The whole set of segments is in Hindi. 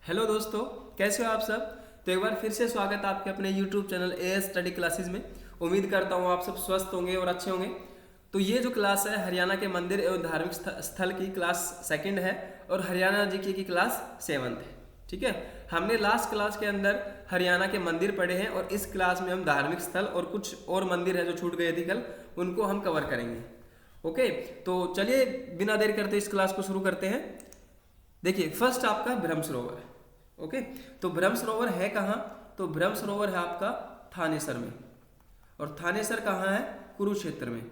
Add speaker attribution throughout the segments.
Speaker 1: हेलो दोस्तों, कैसे हो आप सब। तो एक बार फिर से स्वागत है आपके अपने YouTube channel as study classes में। उम्मीद करता हूँ आप सब स्वस्थ होंगे और अच्छे होंगे। तो ये जो क्लास है हरियाणा के मंदिर एवं धार्मिक स्थल की क्लास सेकंड है और हरियाणा जीके की क्लास सेवन्थ है। ठीक है, हमने लास्ट क्लास के अंदर हरियाणा के मंदिर पढ़े हैं और इस क्लास में हम धार्मिक स्थल और कुछ और मंदिर है जो छूट गए थे कल, उनको हम कवर करेंगे। ओके, तो चलिए बिना देर करते इस क्लास को शुरू करते हैं। देखिए, फर्स्ट आपका ब्रह्म सरोवर है। ओके, तो ब्रह्म सरोवर है कहाँ? तो ब्रह्म सरोवर है आपका थानेसर में। और थानेसर कहाँ है? कुरुक्षेत्र में।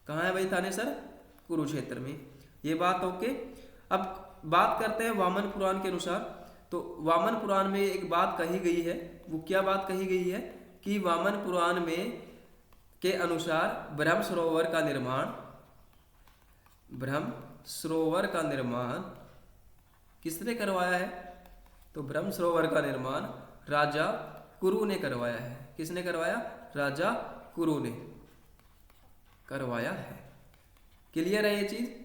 Speaker 1: कहाँ है भाई थानेसर? कुरुक्षेत्र में। ये बात ओके। अब बात करते हैं वामन पुराण के अनुसार। तो वामन पुराण में एक बात कही गई है, वो क्या बात कही गई है कि वामन पुराण में के अनुसार ब्रह्म सरोवर का निर्माण किसने करवाया है? तो ब्रह्म सरोवर का निर्माण राजा कुरु ने करवाया है। किसने करवाया? राजा कुरु ने करवाया है। क्लियर है ये चीज?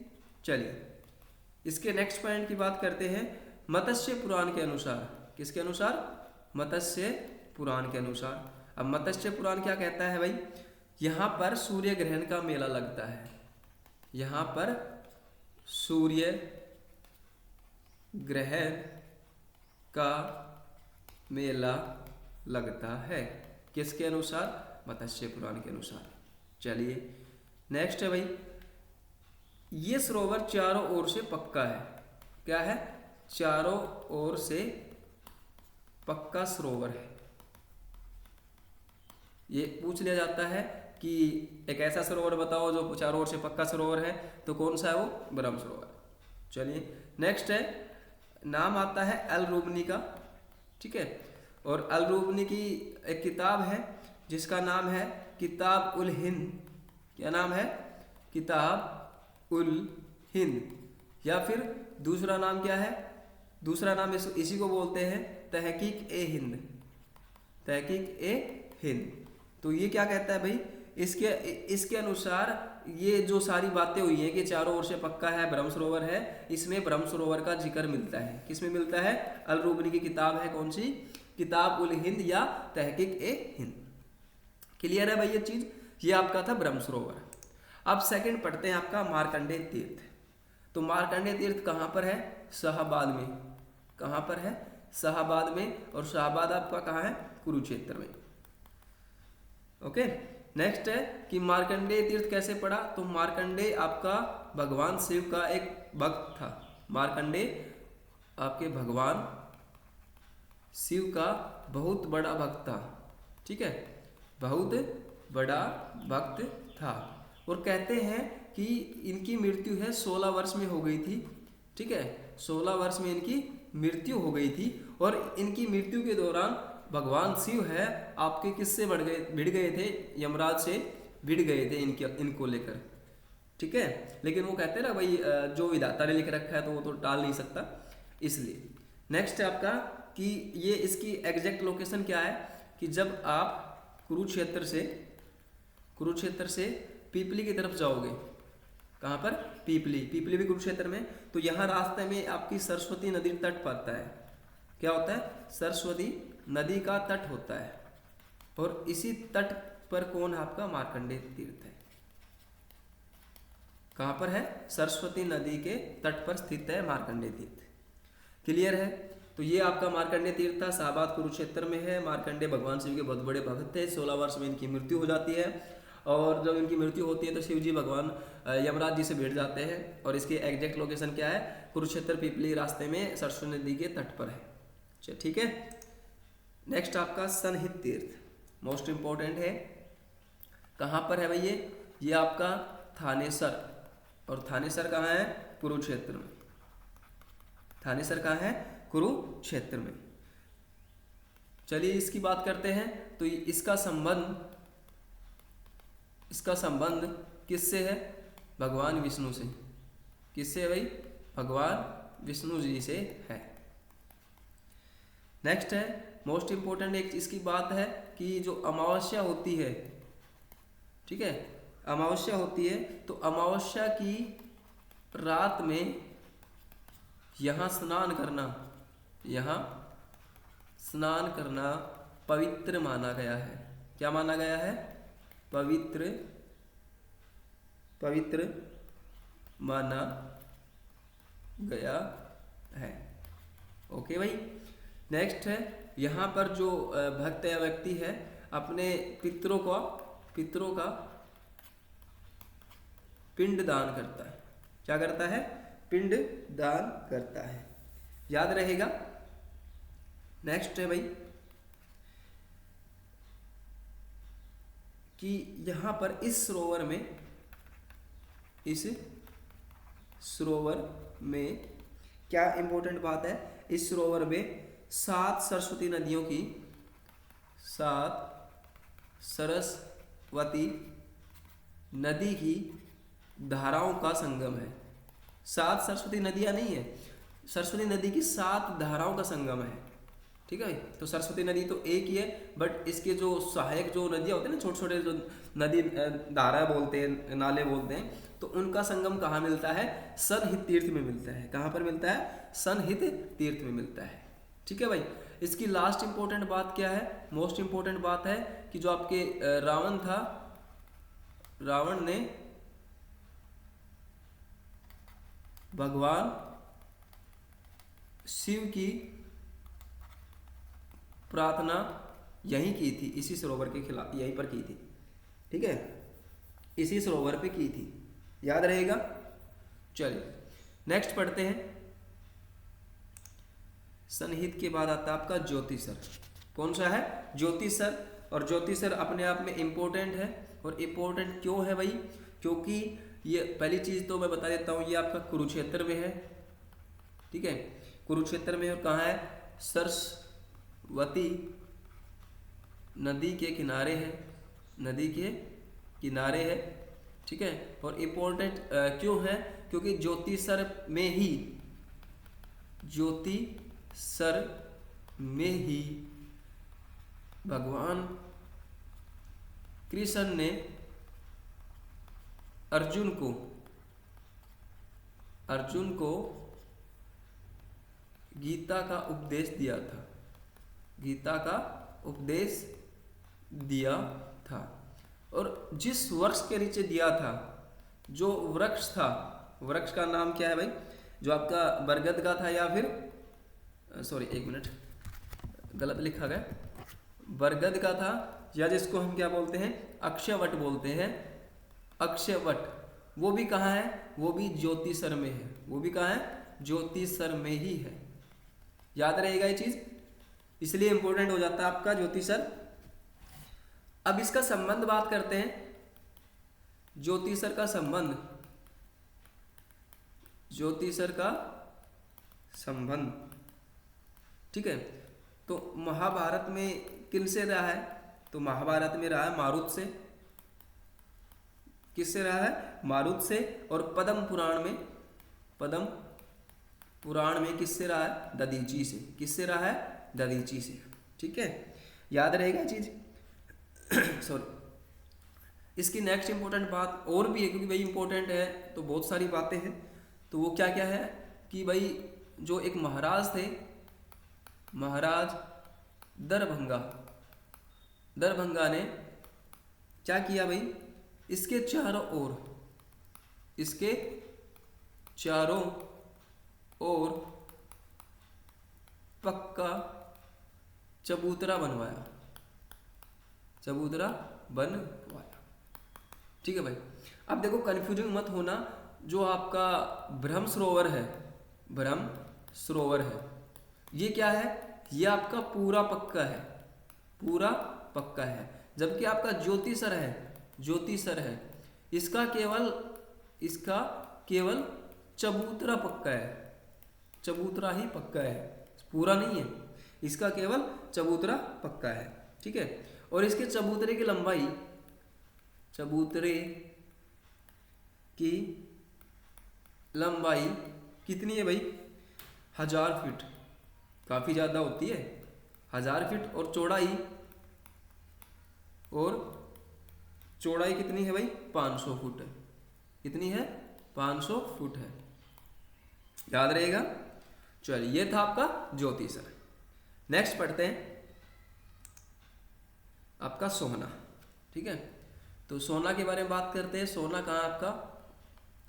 Speaker 1: चलिए इसके नेक्स्ट पॉइंट की बात करते हैं। मत्स्य पुराण के अनुसार, किसके अनुसार? मत्स्य पुराण के अनुसार। अब मत्स्य पुराण क्या कहता है भाई? यहां पर सूर्य ग्रहण का मेला लगता है। यहां पर सूर्य ग्रहण का मेला लगता है। किसके अनुसार? मत्स्य पुराण के अनुसार। चलिए नेक्स्ट है भाई, ये सरोवर चारों ओर से पक्का है। क्या है? चारों ओर से पक्का सरोवर है। ये पूछ लिया जाता है कि एक ऐसा सरोवर बताओ जो चारों ओर से पक्का सरोवर है, तो कौन सा है वो? ब्रह्म सरोवर। चलिए नेक्स्ट है, नाम आता है अल-रूबनी का। ठीक है, और अल-रूबनी की एक किताब है जिसका नाम है किताब उल हिंद। क्या नाम है? किताब उल हिंद। या फिर दूसरा नाम क्या है? दूसरा नाम इसी को बोलते हैं तहकीक ए हिंद। तहकीक ए हिंद। तो ये क्या कहता है भाई? इसके अनुसार ये जो सारी बातें हुई हैं कि चारों ओर से पक्का है, ब्रह्म सरोवर है, इसमें ब्रह्म सरोवर का जिक्र मिलता है। किसमें मिलता है? अल-रूबनी की किताब है, कौन सी? किताब उल हिंद या तहकीक ए हिंद। क्लियर है भाई ये चीज? ये आपका था ब्रह्म सरोवर। अब सेकंड पढ़ते हैं आपका मार्कंडेय तीर्थ। तो मार्कंडेय तीर्थ कहाँ पर है? शाहाबाद में। कहाँ पर है? शाहाबाद में। और शाहाबाद आपका कहाँ है? कुरुक्षेत्र में। ओके, नेक्स्ट है कि मार्कंडेय तीर्थ कैसे पड़ा? तो मार्कंडेय आपका भगवान शिव का एक भक्त था। मार्कंडेय आपके भगवान शिव का बहुत बड़ा भक्त था। ठीक है, बहुत बड़ा भक्त था। और कहते हैं कि इनकी मृत्यु है 16 वर्ष में हो गई थी। ठीक है, 16 वर्ष में इनकी मृत्यु हो गई थी। और इनकी मृत्यु के दौरान भगवान शिव है आपके किससे भिड़ गए थे? यमराज से भिड़ गए थे इनको लेकर। ठीक है, लेकिन वो कहते हैं ना भाई, जो विधाता ने लिख रखा है तो वो तो टाल नहीं सकता, इसलिए। नेक्स्ट है आपका कि ये इसकी एग्जैक्ट लोकेशन क्या है कि जब आप कुरुक्षेत्र से पीपली की तरफ जाओगे। कहाँ पर? पीपली भी कुरुक्षेत्र में। तो यहाँ रास्ते में आपकी सरस्वती नदी तट पड़ता है। क्या होता है? सरस्वती नदी का तट होता है। और इसी तट पर कौन है आपका? मार्कंडेय तीर्थ है। कहाँ पर है? सरस्वती नदी के तट पर स्थित है मार्कंडेय तीर्थ। क्लियर है? तो ये आपका मार्कंडेय तीर्थ था, शाहाबाद कुरुक्षेत्र में है। मार्कंडेय भगवान शिव के बहुत बड़े भक्त थे। 16 वर्ष में इनकी मृत्यु हो जाती है। और जब इनकी मृत्यु होती है तो शिव जी भगवान यमराज जी से भिड़ जाते हैं। और इसकी एग्जैक्ट लोकेशन क्या है? कुरुक्षेत्र पीपली रास्ते में सरस्वती नदी के तट पर है। ठीक है, नेक्स्ट आपका सनहित तीर्थ, मोस्ट इंपॉर्टेंट है। कहाँ पर है भाई ये आपका थानेसर। और थानेसर कहाँ है? कुरुक्षेत्र में। थानेसर कहाँ है? कुरुक्षेत्र में। चलिए इसकी बात करते हैं। तो इसका संबंध किससे है? भगवान विष्णु से। किससे है भाई? भगवान विष्णु जी से है। नेक्स्ट है मोस्ट इंपोर्टेंट एक इसकी बात है कि जो अमावस्या होती है, ठीक है, अमावस्या होती है, तो अमावस्या की रात में यहाँ स्नान करना यहाँ स्नान करना पवित्र माना गया है। क्या माना गया है? पवित्र, पवित्र माना गया है। ओके भाई। नेक्स्ट है, यहाँ पर जो भक्त या व्यक्ति है अपने पितरों का पिंड दान करता है। क्या करता है? पिंड दान करता है। याद रहेगा। नेक्स्ट है भाई कि यहाँ पर इस सरोवर में क्या इंपॉर्टेंट बात है? इस सरोवर में 7 सरस्वती नदी की धाराओं का संगम है। 7 सरस्वती नदियाँ नहीं है, सरस्वती नदी की 7 धाराओं का संगम है। ठीक है। तो सरस्वती नदी तो एक ही है, बट इसके जो सहायक जो नदियाँ होते हैं ना, छोटे छोटे जो नदी धारा बोलते हैं, नाले बोलते हैं, तो उनका संगम कहाँ मिलता है? सनहित तीर्थ में मिलता है। कहाँ पर मिलता है? सनहित तीर्थ में मिलता है। ठीक है भाई। इसकी लास्ट इंपॉर्टेंट बात क्या है? मोस्ट इंपॉर्टेंट बात है कि जो आपके रावण था, रावण ने भगवान शिव की प्रार्थना यहीं की थी, इसी सरोवर के खिलाफ, यहीं पर की थी। ठीक है, इसी सरोवर पे की थी। याद रहेगा। चलिए नेक्स्ट पढ़ते हैं। सनहित के बाद आता है आपका ज्योतिसर। कौन सा है? ज्योतिसर। और ज्योतिसर अपने आप में इम्पोर्टेंट है। और इम्पोर्टेंट क्यों है भाई? क्योंकि ये पहली चीज तो मैं बता देता हूँ, ये आपका कुरुक्षेत्र में है। ठीक है, कुरुक्षेत्र में। और कहाँ है? सरस्वती नदी के किनारे है, नदी के किनारे है। ठीक है। और इम्पोर्टेंट क्यों है? क्योंकि ज्योतिसर में ही भगवान कृष्ण ने अर्जुन को गीता का उपदेश दिया था। गीता का उपदेश दिया था। और जिस वृक्ष के नीचे दिया था, जो वृक्ष था, वृक्ष का नाम क्या है भाई? जो आपका बरगद का था, या फिर सॉरी एक मिनट, गलत लिखा गया, बरगद का था, या जिसको हम क्या बोलते हैं? अक्षयवट बोलते हैं। अक्षयवट। वो भी कहाँ है? वो भी ज्योतिसर में है। वो भी कहाँ है? ज्योतिसर में ही है। याद रहेगा ये चीज, इसलिए इंपॉर्टेंट हो जाता है आपका ज्योतिसर। अब इसका संबंध बात करते हैं। ज्योतिसर का संबंध, ज्योतिसर का संबंध। ठीक है। तो महाभारत में किन से रहा है? तो महाभारत में रहा है मारुत से। किससे रहा है? मारुत से। और पद्म पुराण में किससे रहा है? दधीची से। किससे रहा है? दधीची से। ठीक है, याद रहेगा चीज। सॉरी। इसकी नेक्स्ट इंपॉर्टेंट बात और भी है, क्योंकि भाई इंपॉर्टेंट है तो बहुत सारी बातें हैं। तो वो क्या क्या है कि भाई जो एक महाराज थे, महाराज दरभंगा ने क्या किया भाई? इसके चारों ओर पक्का चबूतरा बनवाया। ठीक है भाई। अब देखो, कंफ्यूजिंग मत होना। जो आपका ब्रह्म सरोवर है, ये क्या है? ये आपका पूरा पक्का है। जबकि आपका ज्योतिसर है, इसका केवल चबूतरा पक्का है। चबूतरा ही पक्का है, पूरा नहीं है। इसका केवल चबूतरा पक्का है। ठीक है। और इसके चबूतरे की लंबाई कितनी है भाई? 1000 फीट। काफी ज्यादा होती है, 1000 फीट। और चौड़ाई कितनी है भाई? 500 फुट है। कितनी है? 500 फुट है। याद रहेगा। चलिए ये था आपका ज्योतिषर। नेक्स्ट पढ़ते हैं आपका सोना। ठीक है, तो सोना के बारे में बात करते हैं। सोना कहाँ आपका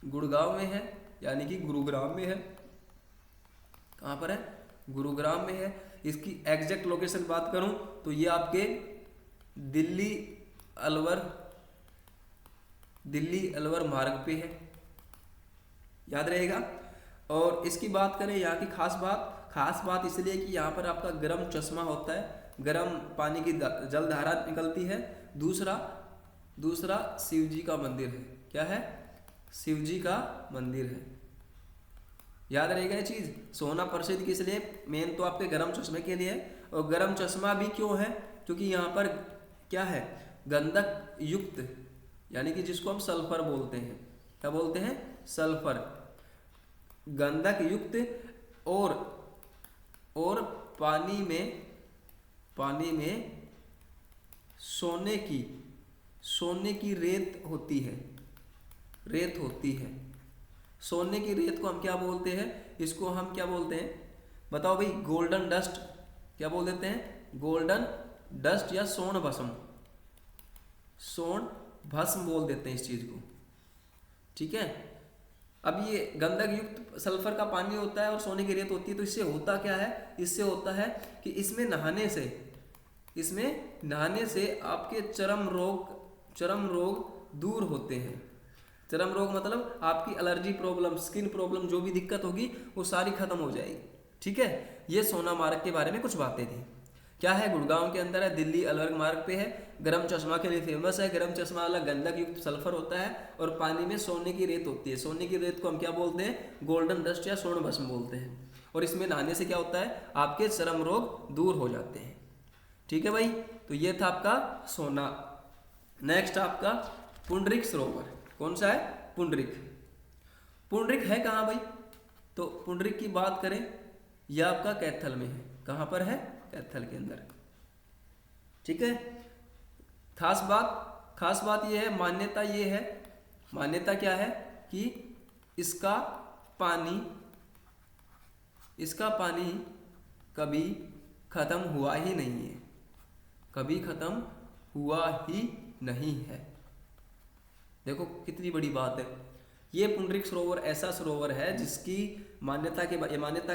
Speaker 1: गुड़गांव में है, यानी कि गुरुग्राम में है। कहाँ पर है? गुरुग्राम में है। इसकी एग्जैक्ट लोकेशन बात करूं तो ये आपके दिल्ली अलवर मार्ग पे है, याद रहेगा। और इसकी बात करें यहाँ की खास बात इसलिए कि यहाँ पर आपका गर्म चश्मा होता है, गर्म पानी की जलधारा निकलती है। दूसरा शिव जी का मंदिर है। क्या है? शिव जी का मंदिर है, याद रहेगा ये चीज़। सोना प्रसिद्ध किस लिए? मेन तो आपके गर्म चश्मे के लिए है। और गर्म चश्मा भी क्यों है? क्योंकि यहाँ पर क्या है, गंधक युक्त, यानी कि जिसको हम सल्फर बोलते हैं। क्या बोलते हैं? सल्फर, गंधक युक्त। और पानी में सोने की रेत होती है। सोने की रेत को हम क्या बोलते हैं? इसको हम क्या बोलते हैं बताओ भाई? Golden dust. क्या बोल देते हैं? गोल्डन डस्ट या सोन भस्म बोल देते हैं इस चीज को। ठीक है, अब ये गंधक युक्त सल्फर का पानी होता है और सोने की रेत होती है। तो इससे होता क्या है? इससे होता है कि इसमें नहाने से आपके चर्म रोग दूर होते हैं। चर्म रोग मतलब आपकी एलर्जी प्रॉब्लम, स्किन प्रॉब्लम, जो भी दिक्कत होगी वो सारी खत्म हो जाएगी। ठीक है, ये सोना मार्ग के बारे में कुछ बातें थी। क्या है? गुड़गांव के अंदर है, दिल्ली अलवर मार्ग पे है। गर्म चश्मा के लिए फेमस है। गर्म चश्मा वाला गंधक युक्त सल्फर होता है और पानी में सोने की रेत होती है। सोने की रेत को हम क्या बोलते हैं? गोल्डन डस्ट या स्वर्ण भस्म बोलते हैं। और इसमें नहाने से क्या होता है? आपके चर्म रोग दूर हो जाते हैं। ठीक है भाई, तो ये था आपका सोना। नेक्स्ट आपका पुंडरिक सरोवर। कौन सा है? पुंडरिक है कहाँ भाई? तो पुंडरिक की बात करें, यह आपका कैथल में है। कहाँ पर है? कैथल के अंदर। ठीक है, खास बात यह है, मान्यता क्या है कि इसका पानी कभी खत्म हुआ ही नहीं है। देखो कितनी बड़ी बात है। ये पुंडरिक सरोवर ऐसा सरोवर है जिसकी मान्यता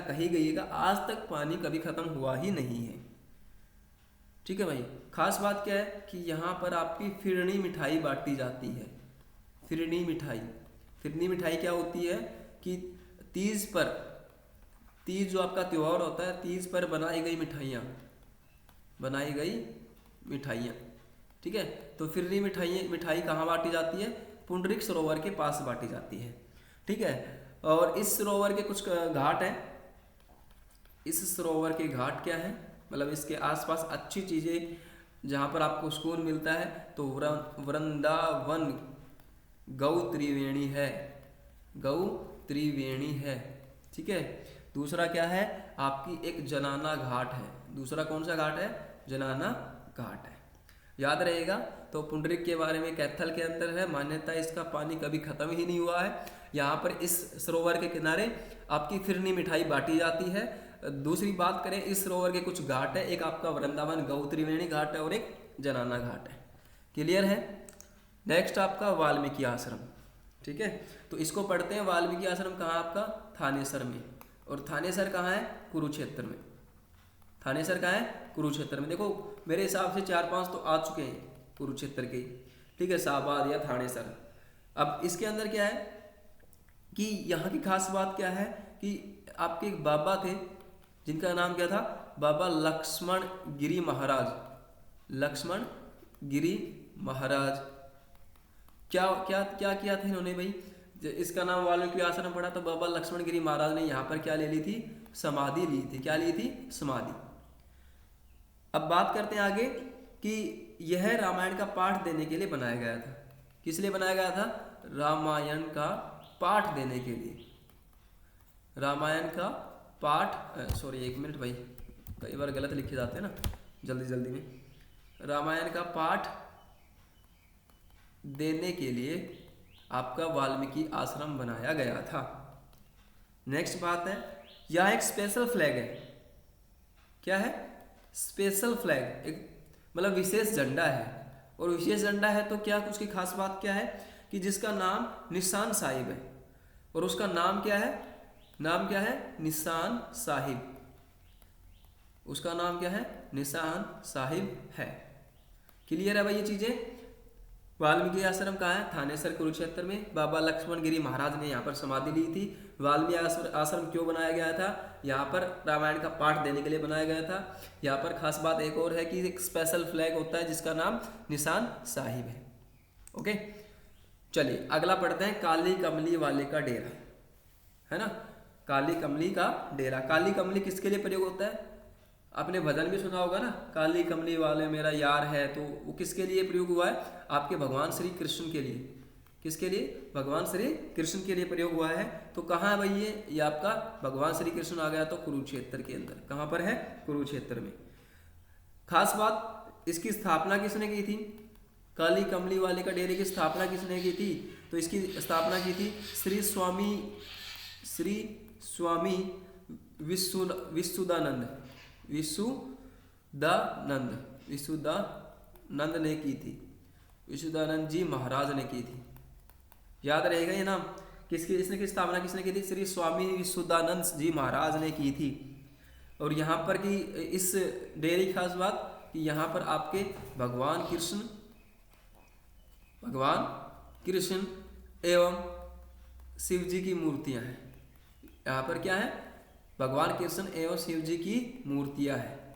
Speaker 1: कही गई है कि आज तक पानी कभी खत्म हुआ ही नहीं है। ठीक है भाई, खास बात क्या है कि यहाँ पर आपकी फिरनी मिठाई बांटी जाती है। फिरनी मिठाई क्या होती है कि तीज जो आपका त्योहार होता है, तीज पर बनाई गई मिठाइयाँ। ठीक है, तो फिरनी मिठाई कहाँ बांटी जाती है? पुंडरिक सरोवर के पास बांटी जाती है। ठीक है, और इस सरोवर के कुछ घाट हैं। इस सरोवर के घाट क्या है? मतलब इसके आसपास अच्छी चीज़ें जहाँ पर आपको सुकून मिलता है, तो वृंदावन गौ त्रिवेणी है। ठीक है, दूसरा क्या है? आपकी एक जनाना घाट है। दूसरा कौन सा घाट है? जनाना घाट है, याद रहेगा। तो पुंडरिक के बारे में कैथल के अंदर है, मान्यता इसका पानी कभी खत्म ही नहीं हुआ है। यहाँ पर इस सरोवर के किनारे आपकी फिरनी मिठाई बांटी जाती है। दूसरी बात करें, इस सरोवर के कुछ घाट है, एक आपका वृंदावन गौ त्रिवेणी घाट है और एक जनाना घाट है। क्लियर है? नेक्स्ट आपका वाल्मीकि आश्रम। ठीक है, तो इसको पढ़ते हैं। वाल्मीकि आश्रम कहाँ आपका? थानेसर में। और थानेसर कहाँ है? कुरुक्षेत्र में। थानेसर कहाँ है? कुरुक्षेत्र में। देखो मेरे हिसाब से 4-5 तो आ चुके हैं कुरुक्षेत्र के। ठीक है, शाहबाद या थानेसर। अब इसके अंदर क्या है कि यहाँ की खास बात क्या है कि आपके एक बाबा थे जिनका नाम क्या था? बाबा लक्ष्मण गिरी महाराज। क्या किया था इन्होंने भाई? इसका नाम वाल्मीकि आश्रम पड़ा तो बाबा लक्ष्मण गिरी महाराज ने यहाँ पर क्या ले ली थी? समाधि ली थी। क्या ली थी? समाधि। अब बात करते हैं आगे कि यह रामायण का पाठ देने के लिए बनाया गया था। किस लिए बनाया गया था? रामायण का पाठ देने के लिए। रामायण का पाठ, सॉरी एक मिनट भाई, कई बार गलत लिखे जाते हैं ना जल्दी में। रामायण का पाठ देने के लिए आपका वाल्मीकि आश्रम बनाया गया था। नेक्स्ट बात है यहाँ एक स्पेशल फ्लैग है। क्या है? स्पेशल फ्लैग, एक मतलब विशेष झंडा है। और विशेष झंडा है तो क्या, उसकी खास बात क्या है कि जिसका नाम निशान साहिब है, और उसका नाम क्या है? नाम क्या है? निशान साहिब। उसका नाम क्या है? निशान साहिब है। क्लियर है भाई ये चीजें? वाल्मीकि आश्रम कहाँ है? थानेसर कुरुक्षेत्र में। बाबा लक्ष्मण गिरी महाराज ने यहाँ पर समाधि ली थी। वाल्मीकि आश्रम क्यों बनाया गया था? यहाँ पर रामायण का पाठ देने के लिए बनाया गया था। यहाँ पर खास बात एक और है कि एक स्पेशल फ्लैग होता है जिसका नाम निशान साहिब है। ओके, चलिए अगला पढ़ते हैं। काली कमली वाले का डेरा, है ना? काली कमली का डेरा। काली कमली किसके लिए प्रयोग होता है? आपने भजन भी सुना होगा ना, काली कमली वाले मेरा यार है, तो वो किसके लिए प्रयोग हुआ है? आपके भगवान श्री कृष्ण के लिए। किसके लिए? भगवान श्री कृष्ण के लिए प्रयोग हुआ है। तो कहाँ है भाई ये आपका भगवान श्री कृष्ण आ गया तो कुरुक्षेत्र के अंदर। कहाँ पर है? कुरुक्षेत्र में। खास बात, इसकी स्थापना किसने की थी? काली कमली वाले का डेरे की स्थापना किसने की थी? तो इसकी स्थापना की थी श्री स्वामी विशुद्धानंद ने की थी। विशुद्धानंद जी महाराज ने की थी। याद रहेगा ये नाम। इसकी स्थापना किसने की थी? श्री स्वामी विशुद्धानंद जी महाराज ने की थी। और यहाँ पर की इस डेरे की खास बात कि यहाँ पर आपके भगवान कृष्ण एवं शिव जी की मूर्तियां हैं। यहाँ पर क्या है? भगवान कृष्ण एवं शिव जी की मूर्तियां हैं।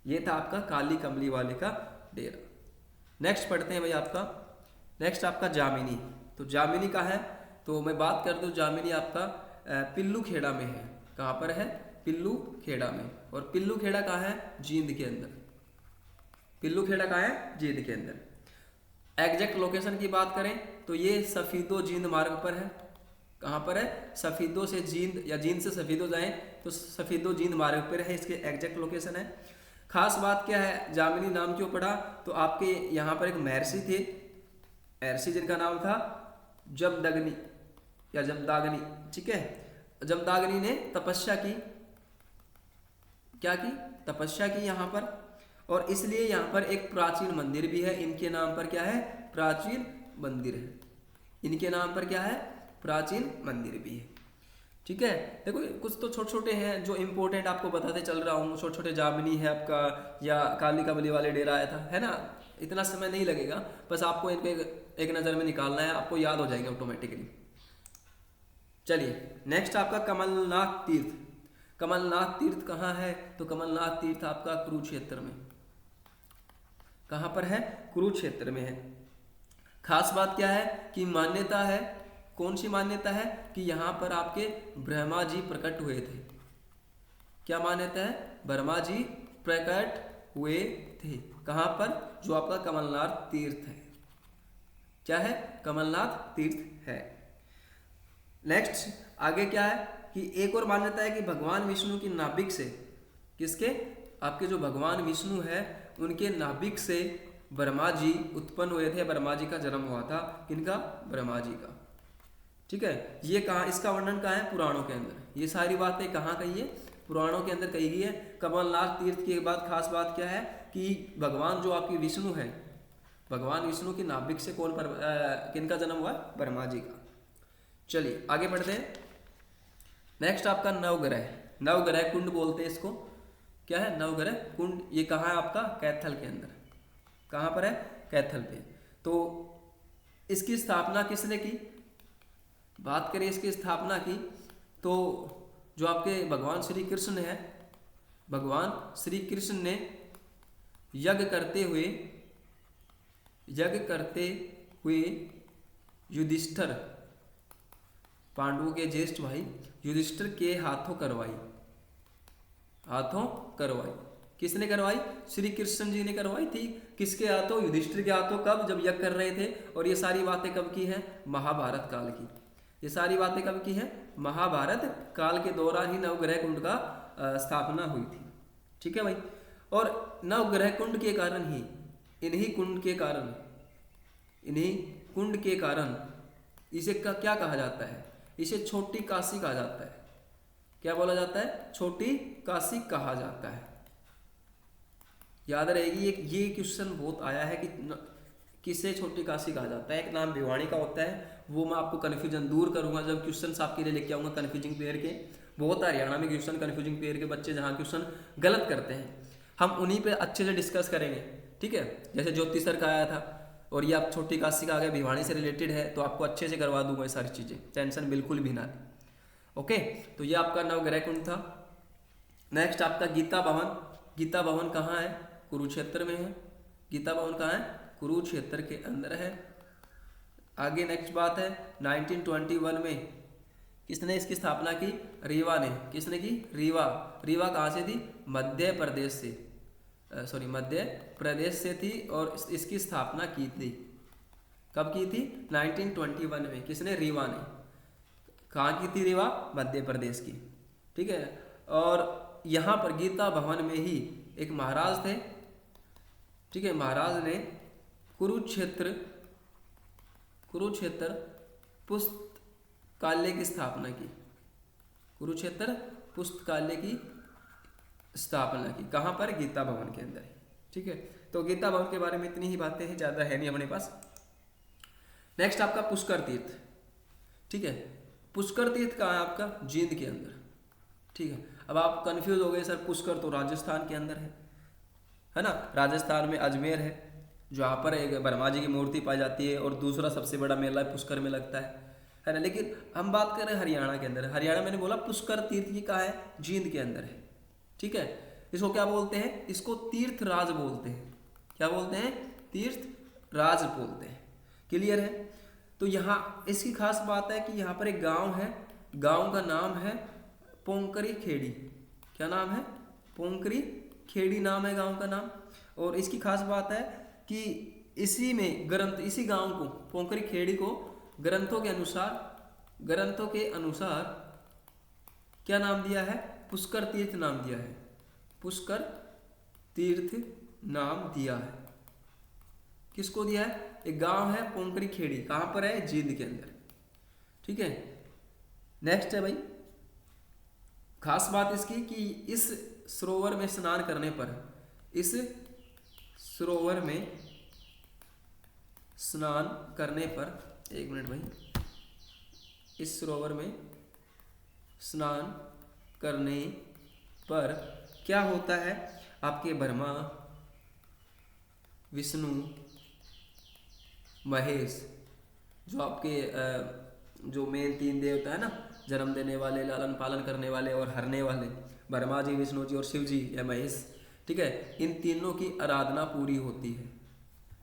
Speaker 1: ये था आपका काली कमली वाले का डेरा। नेक्स्ट पढ़ते हैं भाई नेक्स्ट आपका जामिनी। तो जामिनी का है, तो मैं बात कर दूं, जामिनी आपका पिल्लू खेड़ा में है। कहाँ पर है? पिल्लू खेड़ा में। और पिल्लू खेड़ा कहाँ है? जींद के अंदर। पिल्लू खेड़ा कहाँ है? जींद के अंदर। एग्जैक्ट लोकेशन की बात करें तो ये सफीदो जींद मार्ग पर है। कहाँ पर है? सफीदो से जींद या जींद से सफीदो जाएं तो सफीदो जींद मार्ग पर है। इसके एग्जैक्ट लोकेशन है। खास बात क्या है, जामिनी नाम क्यों पड़ा? तो आपके यहाँ पर एक महर्षि थे, महर्षि जिनका नाम था जमदग्नि या जमदाग्नि। ठीक है, जमदाग्नि ने तपस्या की। क्या की? तपस्या की यहाँ पर। और इसलिए यहाँ पर एक प्राचीन मंदिर भी है। इनके नाम पर क्या है? प्राचीन मंदिर है। इनके नाम पर क्या है? प्राचीन मंदिर भी है। ठीक है, देखो कुछ तो छोटे छोटे हैं जो इंपॉर्टेंट आपको बताते चल रहा हूँ। छोटे छोटे जामिनी है आपका, या काली कमली वाले डेरा आया था, है ना? इतना समय नहीं लगेगा, बस आपको इनको एक नज़र में निकालना है, आपको याद हो जाएगा ऑटोमेटिकली। चलिए नेक्स्ट आपका कमलनाथ तीर्थ। कमलनाथ तीर्थ कहाँ है? तो कमलनाथ तीर्थ आपका कुरुक्षेत्र में। कहाँ पर है? कुरुक्षेत्र में है। खास बात क्या है कि मान्यता है, कौन सी मान्यता है कि यहाँ पर आपके ब्रह्मा जी प्रकट हुए थे। क्या मान्यता है? ब्रह्मा जी प्रकट हुए थे। कहाँ पर? जो आपका कमलनाथ तीर्थ है। क्या है? कमलनाथ तीर्थ है। नेक्स्ट आगे क्या है कि एक और मान्यता है कि भगवान विष्णु की नाभिक से, किसके? आपके जो भगवान विष्णु है उनके नाभिक से ब्रह्मा जी उत्पन्न हुए थे। ब्रह्मा जी का जन्म हुआ था। किनका? ब्रह्मा जी का। ठीक है, ये कहाँ, इसका वर्णन कहाँ है? पुराणों के अंदर। ये सारी बातें कहाँ कही है? पुराणों के अंदर कही गई है। कमलनाथ तीर्थ की बाद खास बात क्या है कि भगवान जो आपकी विष्णु है, भगवान विष्णु की नाभिक से किनका जन्म हुआ? ब्रह्मा जी का। चलिए आगे बढ़ते हैं। नेक्स्ट आपका नवग्रह। नवग्रह कुंड बोलते हैं इसको। क्या है? नवग्रह कुंड। ये कहाँ है आपका? कैथल के अंदर। कहाँ पर है? कैथल पे। तो इसकी स्थापना किसने की? बात करें इसकी स्थापना की तो जो आपके भगवान श्री कृष्ण है, भगवान श्री कृष्ण ने यज्ञ करते हुए युधिष्ठिर, पांडवों के ज्येष्ठ भाई युधिष्ठिर के हाथों करवाई। किसने करवाई? श्री कृष्ण जी ने करवाई थी। किसके हाथों? युधिष्ठिर के हाथों। कब? जब यज्ञ कर रहे थे। और ये सारी बातें कब की हैं? महाभारत काल की। ये सारी बातें कब की हैं? महाभारत काल के दौरान ही नवग्रह कुंड का स्थापना हुई थी। ठीक है भाई। और नवग्रह कुंड के कारण ही, इन्हीं कुंड के कारण इसे क्या कहा जाता है? इसे छोटी काशी कहा जाता है। क्या बोला जाता है? छोटी काशी कहा जाता है। याद रहेगी, एक ये क्वेश्चन बहुत आया है कि किसे छोटी काशी कहा जाता है। एक नाम भिवानी का होता है, वो मैं आपको कन्फ्यूजन दूर करूंगा जब क्वेश्चन आपके लिए लेके आऊंगा कन्फ्यूजिंग पेयर के। बहुत हरियाणा में क्वेश्चन कन्फ्यूजिंग पेयर के बच्चे जहाँ क्वेश्चन गलत करते हैं, हम उन्हीं पे अच्छे से डिस्कस करेंगे, ठीक है। जैसे ज्योति सर का आया था, और ये आप छोटी काशी का आ गया, भिवानी से रिलेटेड है, तो आपको अच्छे से करवा दूंगा ये सारी चीज़ें, टेंशन बिल्कुल भी ना लें। ओके, तो ये आपका नवग्रह कुंड था। नेक्स्ट आपका गीता भवन। गीता भवन कहाँ है? कुरुक्षेत्र में है। गीता भवन कहाँ है? कुरुक्षेत्र के अंदर है। आगे नेक्स्ट बात है, 1921 में किसने इसकी स्थापना की? रीवा ने। किसने की? रीवा। रीवा कहाँ से थी? मध्य प्रदेश से, मध्य प्रदेश से थी, और इसकी स्थापना की थी। कब की थी? 1921 में। किसने? रीवा ने। कहाँ की थी रीवा? मध्य प्रदेश की, ठीक है। और यहाँ पर गीता भवन में ही एक महाराज थे, ठीक है। महाराज ने कुरुक्षेत्र पुस्तकालय की स्थापना की। कुरुक्षेत्र पुस्तकालय की स्थापना की। कहाँ पर? गीता भवन के अंदर, ठीक है। तो गीता भवन के बारे में इतनी ही बातें हैं, ज़्यादा है नहीं अपने पास। नेक्स्ट आपका पुष्कर तीर्थ, ठीक है। पुष्कर तीर्थ कहाँ है आपका? जींद के अंदर, ठीक है। अब आप कंफ्यूज हो गए, सर पुष्कर तो राजस्थान के अंदर है ना। राजस्थान में अजमेर है, जहाँ पर एक ब्रह्मा जी की मूर्ति पाई जाती है, और दूसरा सबसे बड़ा मेला पुष्कर में लगता है ना। लेकिन हम बात कर रहे हैं हरियाणा के अंदर। हरियाणा मैंने बोला पुष्कर तीर्थ ये कहाँ है? जींद के अंदर है, ठीक है। इसको क्या बोलते हैं? इसको तीर्थराज बोलते हैं। क्या बोलते हैं? तीर्थराज बोलते हैं। क्लियर है? तो यहाँ इसकी खास बात है कि यहाँ पर एक गांव है, गांव का नाम है पोंकरी खेड़ी। क्या नाम है? पोंकरी खेड़ी नाम है गांव का नाम। और इसकी खास बात है कि इसी में ग्रंथ, इसी गांव को, पोंकरी खेड़ी को ग्रंथों के अनुसार क्या नाम दिया है? पुष्कर तीर्थ नाम दिया है। पुष्कर तीर्थ नाम दिया है। किसको दिया है? एक गांव है पोंकरी खेड़ी, कहां पर है? जींद के अंदर, ठीक है। नेक्स्ट है भाई, खास बात इसकी कि इस सरोवर में स्नान करने पर, इस सरोवर में स्नान करने पर, एक मिनट भाई, इस सरोवर में स्नान करने पर क्या होता है? आपके ब्रह्मा, विष्णु, महेश, जो आपके जो मेन तीन देवता है ना, जन्म देने वाले, लालन पालन करने वाले और हरने वाले, ब्रह्मा जी, विष्णु जी और शिव जी या महेश, ठीक है। इन तीनों की आराधना पूरी होती है।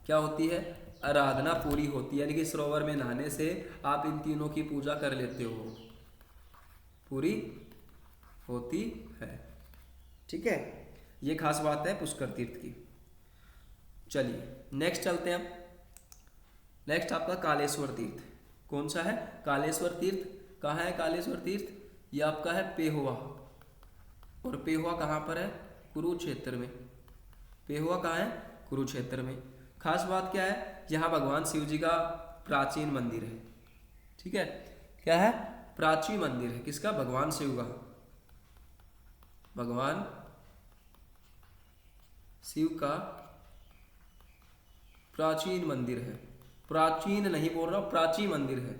Speaker 1: क्या होती है? आराधना पूरी होती है, यानी कि सरोवर में नहाने से आप इन तीनों की पूजा कर लेते हो, पूरी होती है, ठीक है। ये खास बात है पुष्कर तीर्थ की। चलिए नेक्स्ट चलते हैं हम। नेक्स्ट आपका कालेश्वर तीर्थ। कौन सा है? कालेश्वर तीर्थ। कहाँ है कालेश्वर तीर्थ? ये आपका है पेहुआ। और पेहुआ कहाँ पर है? कुरुक्षेत्र में। पेहुआ कहाँ है? कुरुक्षेत्र में। खास बात क्या है? यहाँ भगवान शिव जी का प्राचीन मंदिर है, ठीक है। क्या है? प्राचीन मंदिर है। किसका? भगवान शिव का। भगवान शिव का प्राचीन मंदिर है। प्राचीन नहीं बोल रहा, प्राचीन मंदिर है,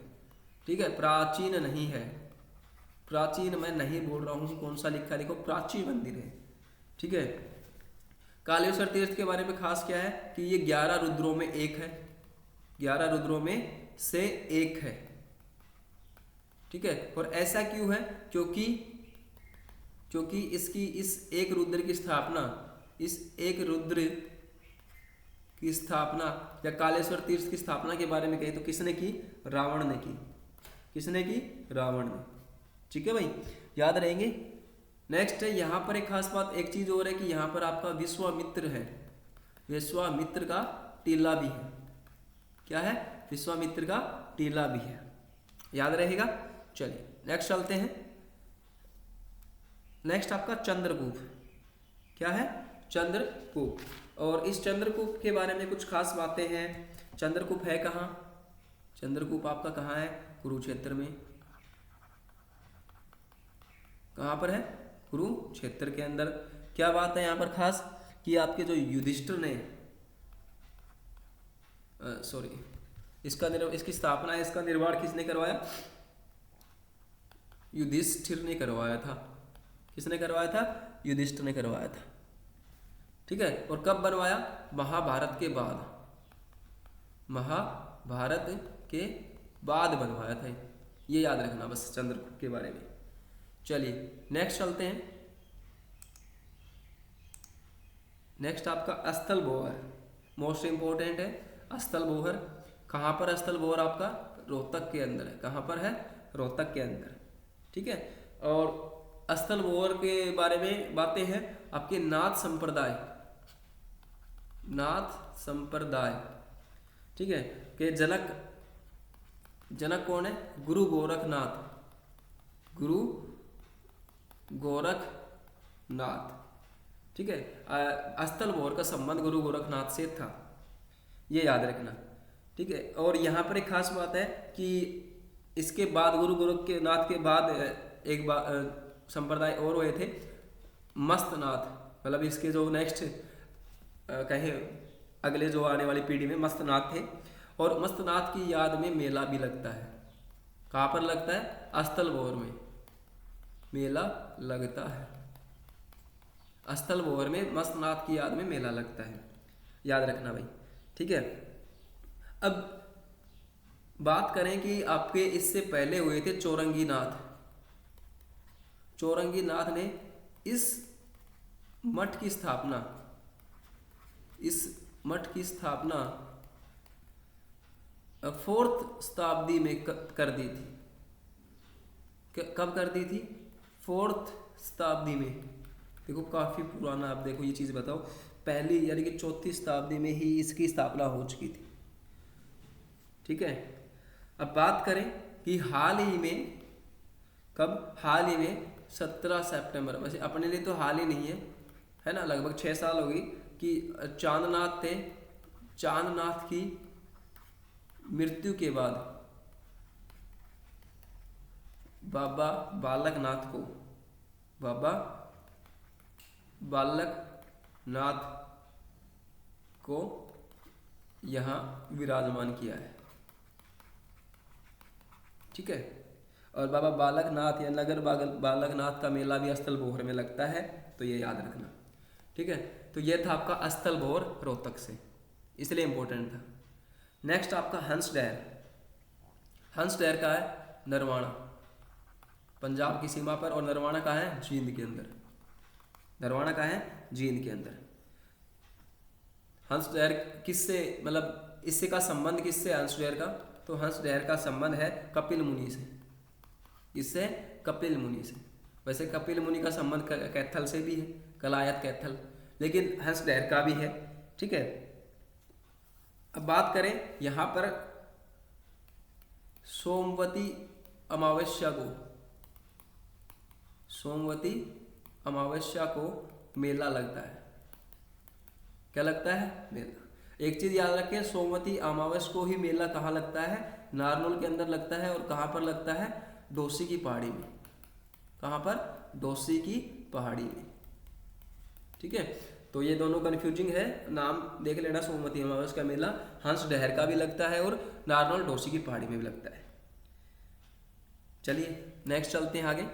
Speaker 1: ठीक है। प्राचीन नहीं है, प्राचीन मैं नहीं बोल रहा हूँ, कौन सा लिखा लिखो, प्राचीन मंदिर है, ठीक है। कालेश्वर तीर्थ के बारे में खास क्या है कि ये 11 रुद्रों में एक है, 11 रुद्रों में से एक है, ठीक है। और ऐसा क्यों है? क्योंकि इसकी इस एक रुद्र की स्थापना, इस एक रुद्र की स्थापना या कालेश्वर तीर्थ की स्थापना के बारे में कहें तो किसने की? रावण ने की। किसने की? रावण ने, ठीक है भाई, याद रहेंगे। नेक्स्ट है यहाँ पर एक खास बात, एक चीज और है कि यहाँ पर आपका विश्वामित्र है। विश्वामित्र का टीला भी है। क्या है? विश्वामित्र का टीला भी है, याद रहेगा। चलिए नेक्स्ट चलते हैं। नेक्स्ट आपका चंद्रकूप। क्या है? चंद्रकूप। और इस चंद्रकूप के बारे में कुछ खास बातें हैं। चंद्रकूप है कहाँ? चंद्रकूप आपका कहाँ है? कुरुक्षेत्र में, कहाँ पर है? कुरुक्षेत्र के अंदर। क्या बात है यहाँ पर खास कि आपके जो युधिष्ठिर ने सॉरी इसकी स्थापना है, इसका निर्माण किसने करवाया? युधिष्ठिर ने करवाया था। किसने करवाया था? युधिष्ठिर ने करवाया था। ठीक है। और कब बनवाया? महाभारत के बाद। महाभारत के बाद बनवाया था। ये याद रखना बस चंद्रगुप्त के बारे में। चलिए नेक्स्ट चलते हैं। नेक्स्ट आपका स्थल बोहर, मोस्ट इंपॉर्टेंट है स्थल बोहर। कहाँ पर स्थल बोहर आपका? रोहतक के अंदर है। कहाँ पर है? रोहतक के अंदर। ठीक है। और स्थल बोहर के बारे में बातें हैं आपके नाथ संप्रदाय, नाथ संप्रदाय। ठीक है। कि जनक कौन है? गुरु गोरखनाथ, गुरु गोरखनाथ। ठीक है। स्थल बोहर का संबंध गुरु गोरखनाथ से था, ये याद रखना। ठीक है। और यहाँ पर एक खास बात है कि इसके बाद गुरु गोरखनाथ के बाद एक संप्रदाय और हुए थे, मस्तनाथ। मतलब इसके जो नेक्स्ट कहे अगले जो आने वाली पीढ़ी में मस्तनाथ थे। और मस्तनाथ की याद में मेला भी लगता है। कहाँ पर लगता है? स्थल बोहर में मेला लगता है। स्थल बोहर में मस्तनाथ की याद में मेला लगता है, याद रखना भाई। ठीक है। अब बात करें कि आपके इससे पहले हुए थे चौरंगी नाथ। चौरंगी नाथ ने इस मठ की स्थापना, इस मठ की स्थापना 4th शताब्दी में कर दी थी। कब कर दी थी? 4th शताब्दी में। देखो काफ़ी पुराना, आप देखो ये चीज़ बताओ, पहली यानी कि 4th शताब्दी में ही इसकी स्थापना हो चुकी थी। ठीक है। अब बात करें कि हाल ही में, कब? हाल ही में 17 सितंबर, वैसे अपने लिए तो हाल ही नहीं है ना, लगभग 6 साल हो गई कि चांदनाथ थे। चांदनाथ की मृत्यु के बाद बाबा बालकनाथ को, बाबा बालकनाथ को यहाँ विराजमान किया है। ठीक है। और बाबा बालकनाथ या नगर बालकनाथ का मेला भी स्थल बोहर में लगता है, तो ये याद रखना। ठीक है। तो ये था आपका स्थल बोहर रोहतक से, इसलिए इंपॉर्टेंट था। नेक्स्ट आपका हंसडैर। हंसडैर का है? नरवाना, पंजाब की सीमा पर। और नरवाना का है? जींद के अंदर। नरवाना का है? जींद के अंदर। हंसडैर किससे, मतलब इससे का संबंध किससे? हंसडैर का, तो हंसडैर का संबंध है कपिल मुनि से। इससे कपिल मुनि से। वैसे कपिल मुनि का संबंध कैथल से भी है, कलायत कैथल, लेकिन हंसडैर का भी है। ठीक है। अब बात करें यहाँ पर सोमवती अमावस्या को, सोमवती अमावस्या को मेला लगता है। क्या लगता है? मेला। एक चीज याद रखें, सोमवती अमावस्या को ही मेला कहाँ लगता है? नारनौल के अंदर लगता है। और कहाँ पर लगता है? डोसी की पहाड़ी में। कहाँ पर? डोसी की पहाड़ी में। ठीक है। तो ये दोनों कंफ्यूजिंग है, नाम देख लेना। सोमवती अमावस्या का मेला हंसडैर का भी लगता है और नारनौल डोसी की पहाड़ी में भी लगता है। चलिए नेक्स्ट चलते हैं आगे।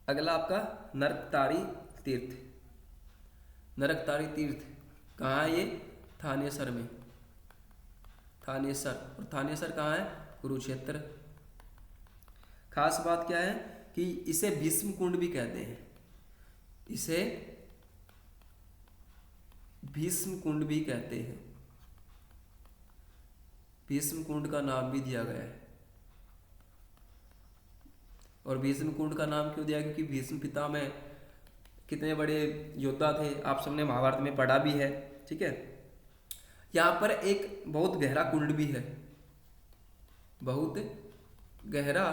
Speaker 1: अगला आपका नरकतारी तीर्थ। नरकतारी तीर्थ कहाँ है? ये थानेसर में। थानेसर, और थानेसर कहाँ है? कुरुक्षेत्र। खास बात क्या है कि इसे भीष्म कुंड भी कहते हैं। इसे भीष्म कुंड भी कहते हैं। भीष्म कुंड का नाम भी दिया गया है। और भीष्म कुंड का नाम क्यों दिया? क्योंकि भीष्म पितामह कितने बड़े योद्धा थे, आप सबने महाभारत में पढ़ा भी है। ठीक है। यहाँ पर एक बहुत गहरा कुंड भी है, बहुत गहरा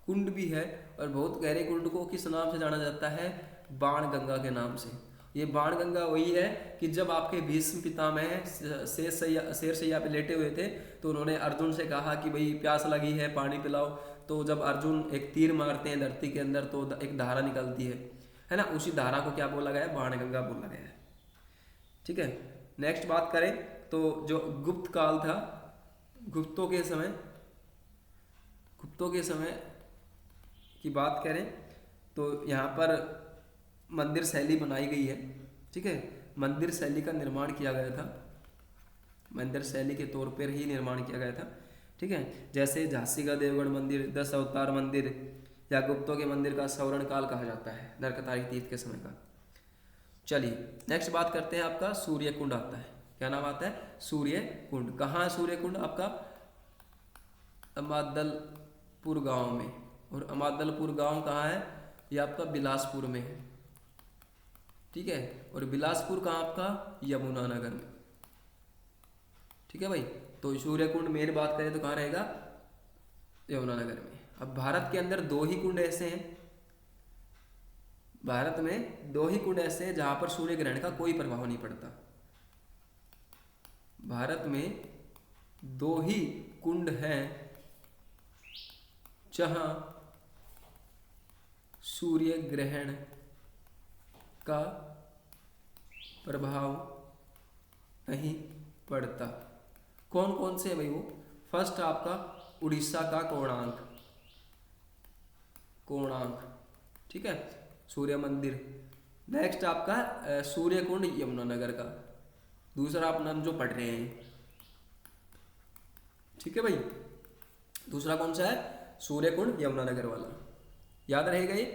Speaker 1: कुंड भी है। और बहुत गहरे कुंड को किस नाम से जाना जाता है? बाण गंगा के नाम से। ये बाण गंगा वही है कि जब आपके भीष्म पितामह शेर सैया पे लेटे हुए थे, तो उन्होंने अर्जुन से कहा कि भाई प्यास लगी है, पानी पिलाओ। तो जब अर्जुन एक तीर मारते हैं धरती के अंदर तो एक धारा निकलती है ना, उसी धारा को क्या बोला गया है? बाणगंगा बोला गया है। ठीक है, नेक्स्ट बात करें तो जो गुप्त काल था, गुप्तों के समय की बात करें तो यहाँ पर मंदिर शैली बनाई गई है। ठीक है, मंदिर शैली का निर्माण किया गया था, मंदिर शैली के तौर पर ही निर्माण किया गया था। ठीक है, जैसे झांसी का देवगढ़ मंदिर, 10 अवतार मंदिर या गुप्तों के मंदिर का स्वर्ण काल कहा जाता है, नरकतारी तीर्थ के समय का। चलिए नेक्स्ट बात करते हैं, आपका सूर्य कुंड आता है। क्या नाम आता है? सूर्य कुंड। कहाँ है सूर्य कुंड? आपका अमादलपुर गांव में। और अमादलपुर गांव कहाँ है? ये आपका बिलासपुर में है। ठीक है, और बिलासपुर कहाँ आपका? यमुनानगर में। ठीक है भाई, तो सूर्य कुंड मेन बात करें तो कहाँ रहेगा? यमुनानगर में। अब भारत के अंदर 2 ही कुंड ऐसे हैं, भारत में 2 ही कुंड ऐसे हैं जहां पर सूर्य ग्रहण का कोई प्रभाव नहीं पड़ता। भारत में 2 ही कुंड हैं जहां सूर्य ग्रहण का प्रभाव नहीं पड़ता। कौन कौन से है भाई वो? फर्स्ट आपका उड़ीसा का कोणार्क। ठीक है, सूर्य मंदिर। नेक्स्ट आपका सूर्य कुंड यमुनानगर का, दूसरा आप नाम जो पढ़ रहे हैं। ठीक है भाई, दूसरा कौन सा है? सूर्य कुंड यमुनानगर वाला, याद रहेगा ये।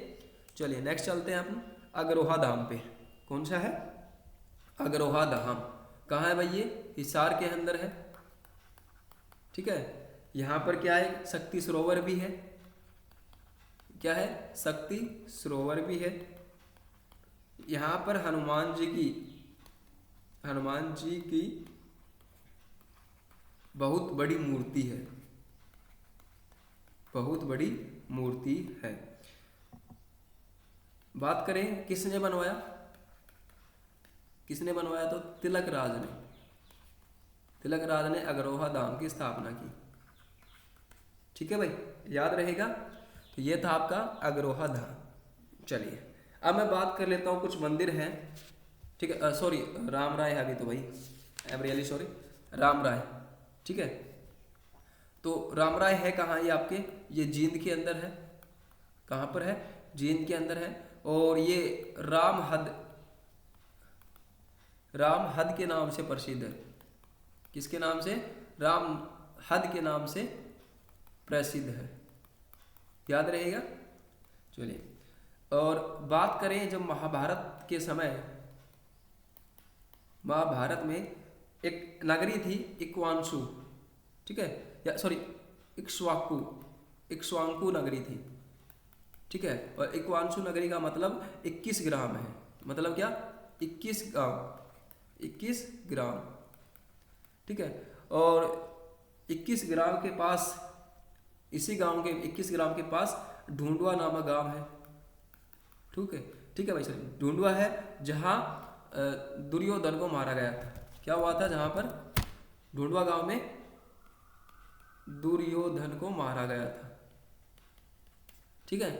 Speaker 1: चलिए नेक्स्ट चलते हैं अपन अग्रोहा धाम पे। कौन सा है? अग्रोहा धाम। कहाँ है भाई? ये हिसार के अंदर है। ठीक है, यहाँ पर क्या है? शक्ति सरोवर भी है। क्या है? शक्ति सरोवर भी है। यहाँ पर हनुमान जी की बहुत बड़ी मूर्ति है, बहुत बड़ी मूर्ति है। बात करें किसने बनवाया? तो तिलक राज ने अग्रोहा धाम की स्थापना की। ठीक है भाई, याद रहेगा। तो ये था आपका अग्रोहा धाम। चलिए अब मैं बात कर लेता हूँ, कुछ मंदिर हैं। ठीक है, सॉरी राम राय है अभी तो भाई, I am really sorry, Ram Rai. ठीक है, तो राम राय है कहाँ? ये आपके ये जींद के अंदर है। कहाँ पर है? जींद के अंदर है। और ये राम हद के नाम से प्रसिद्ध है। किसके नाम से? राम हद के नाम से प्रसिद्ध है, याद रहेगा। चलिए, और बात करें जब महाभारत के समय, महाभारत में एक नगरी थी इक्वांशु। ठीक है, या सॉरी इक्ष्वाकु नगरी थी। ठीक है, और इक्वांशु नगरी का मतलब 21 ग्राम है। मतलब क्या? 21 ग्राम। ठीक है, और 21 ग्राम के पास, इसी गांव के 21 ग्राम के पास ढूंढवा नामक गांव है। ठीक है भाई, सर ढूंढवा है जहां दुर्योधन को मारा गया था। क्या हुआ था? जहां पर ढूंढवा गांव में दुर्योधन को मारा गया था। ठीक है,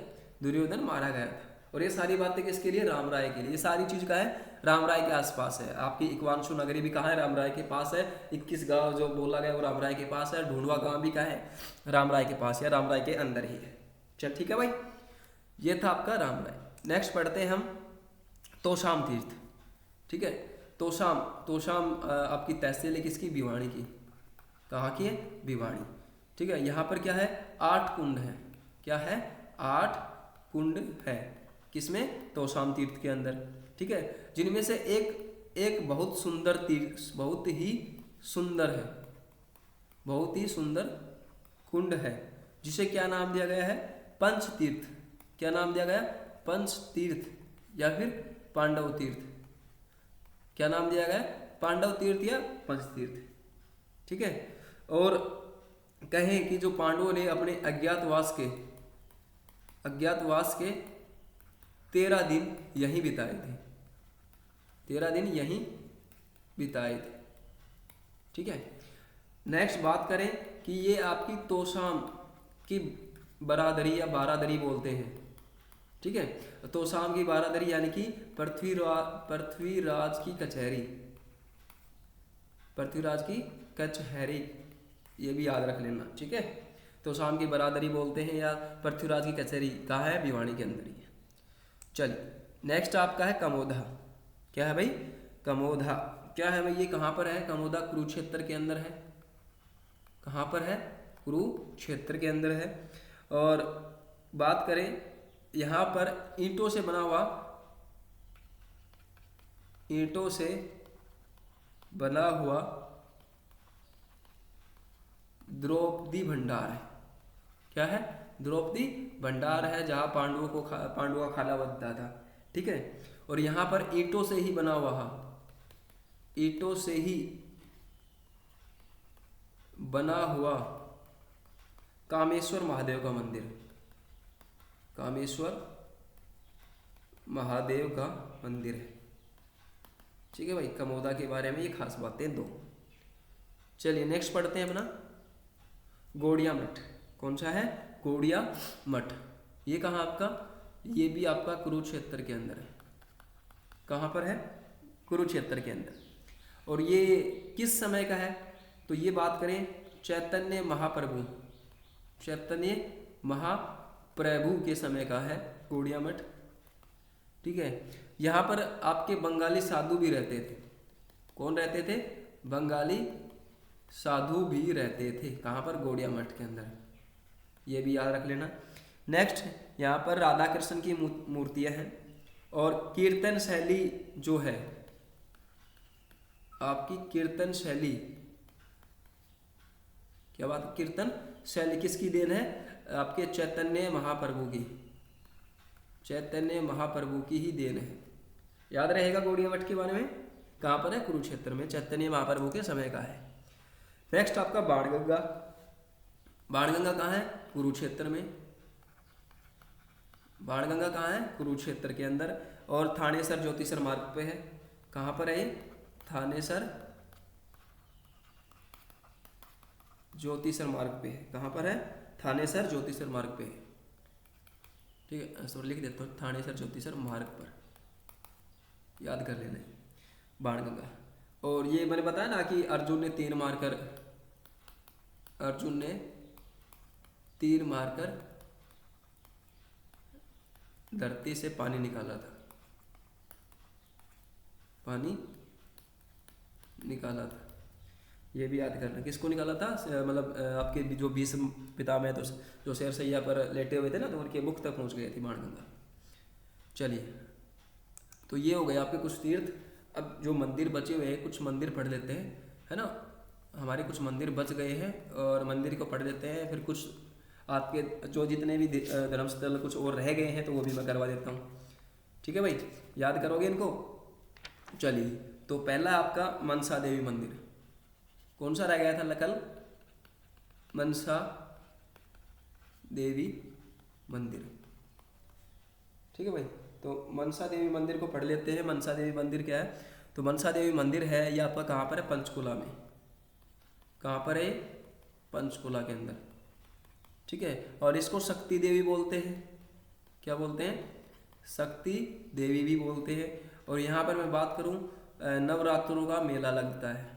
Speaker 1: दुर्योधन मारा गया था। और ये सारी बातें किसके लिए? राम राय के लिए। ये सारी चीज का है राम राय के आसपास है। आपकी इक्वांशु नगरी भी कहाँ है? राम राय के पास है। 21 गांव जो बोला गया वो राम राय के पास है। ढूंढवा गांव भी कहाँ है? राम राय के पास है, राम राय के अंदर ही है। चल ठीक है भाई, ये था आपका राम राय। नेक्स्ट पढ़ते हैं हम तोशाम तीर्थ। ठीक है, तोशाम आपकी तहसील है किसकी? भिवाड़ी की। कहाँ की है? भिवाड़ी। ठीक है, यहाँ पर क्या है? 8 कुंड है। क्या है? 8 कुंड है। किसमें? तोशाम तीर्थ के अंदर। ठीक है, जिनमें से एक बहुत सुंदर तीर्थ, बहुत ही सुंदर कुंड है, जिसे क्या नाम दिया गया है? पंचतीर्थ। क्या नाम दिया गया? पंचतीर्थ या फिर पांडव तीर्थ। क्या नाम दिया गया? पांडव तीर्थ या पंचतीर्थ। ठीक है, और कहें कि जो पांडवों ने अपने अज्ञातवास के 13 दिन यहीं बिताए थे। 13 दिन यहीं बिताए थे। ठीक है, नेक्स्ट बात करें कि ये आपकी तोशाम की बरादरी या बारादरी बोलते हैं। ठीक है, तोशाम की बारादरी यानी कि पृथ्वीराज की कचहरी, पृथ्वीराज की कचहरी, ये भी याद रख लेना। ठीक है, तोशाम की बरादरी बोलते हैं या पृथ्वीराज की कचहरी, कहाँ है? भिवानी के अंदर ही है। चलिए नेक्स्ट आपका है कमोधा। क्या है भाई? कमोधा क्या है भाई? ये कहाँ पर है? कमोधा कुरुक्षेत्र के अंदर है। कहाँ पर है? कुरुक्षेत्र के अंदर है। और बात करें यहाँ पर ईंटों से बना हुआ, ईंटों से बना हुआ द्रौपदी भंडार है। क्या है? द्रौपदी भंडार है, जहाँ पांडवों का खाना बनता था। ठीक है, और यहाँ पर ईंटों से ही बना हुआ, ईंटों से ही बना हुआ कामेश्वर महादेव का मंदिर, कामेश्वर महादेव का मंदिर है। ठीक है भाई, कमोदा के बारे में ये खास बातें दो। चलिए नेक्स्ट पढ़ते हैं अपना गौड़िया मठ। कौन सा है? गौड़िया मठ। ये कहाँ आपका? ये भी आपका कुरुक्षेत्र के अंदर है। कहाँ पर है? कुरुक्षेत्र के अंदर। और ये किस समय का है? तो ये बात करें चैतन्य महाप्रभु, चैतन्य महाप्रभु के समय का है गौड़िया मठ। ठीक है, यहाँ पर आपके बंगाली साधु भी रहते थे। कौन रहते थे? बंगाली साधु भी रहते थे। कहाँ पर? गौड़िया मठ के अंदर। ये भी याद रख लेना। नेक्स्ट यहाँ पर राधा कृष्ण की मूर्तियाँ हैं। और कीर्तन शैली जो है आपकी, कीर्तन शैली, क्या बात? कीर्तन शैली किसकी देन है? आपके चैतन्य महाप्रभु की, चैतन्य महाप्रभु की ही देन है। याद रहेगा गौड़िया मठ के बारे में। कहाँ पर है? कुरुक्षेत्र में, चैतन्य महाप्रभु के समय का है। नेक्स्ट आपका बाणगंगा। बाणगंगा कहाँ है? कुरुक्षेत्र में। बाणगंगा कहाँ है? कुरुक्षेत्र के अंदर। और थानेसर ज्योतिसर मार्ग पे है। कहाँ पर है ये? थानेसर ज्योतिसर मार्ग पे है। कहाँ पर है? थानेसर ज्योतिसर मार्ग पे है। ठीक है, सॉरी लिख देता हूँ, थानेसर ज्योतिसर मार्ग पर, याद कर लेना बाणगंगा। और ये मैंने बताया ना कि अर्जुन ने तीर मारकर, अर्जुन ने तीर मारकर धरती से पानी निकाला था, पानी निकाला था। ये भी याद करना, किसको निकाला था? मतलब आपके जो भीष्म पितामह तो जो शेर सैया पर लेटे हुए थे ना, तो उनके मुख तक पहुंच गए थी बाणगंगा। चलिए, तो ये हो गए आपके कुछ तीर्थ। अब जो मंदिर बचे हुए हैं, कुछ मंदिर पढ़ लेते हैं, है ना। हमारे कुछ मंदिर बच गए हैं और मंदिर को पढ़ लेते हैं। फिर कुछ आपके जो जितने भी धर्मस्थल कुछ और रह गए हैं तो वो भी मैं करवा देता हूँ। ठीक है भाई, याद करोगे इनको। चलिए, तो पहला आपका मनसा देवी मंदिर। कौन सा रह गया था कल? मनसा देवी मंदिर। ठीक है भाई, तो मनसा देवी मंदिर को पढ़ लेते हैं। मनसा देवी मंदिर क्या है? तो मनसा देवी मंदिर है ये आपका कहाँ पर है? पंचकुला में। कहाँ पर है? पंचकुला के अंदर। ठीक है, और इसको शक्ति देवी बोलते हैं। क्या बोलते हैं? शक्ति देवी भी बोलते हैं। और यहाँ पर मैं बात करूँ, नवरात्रों का मेला लगता है,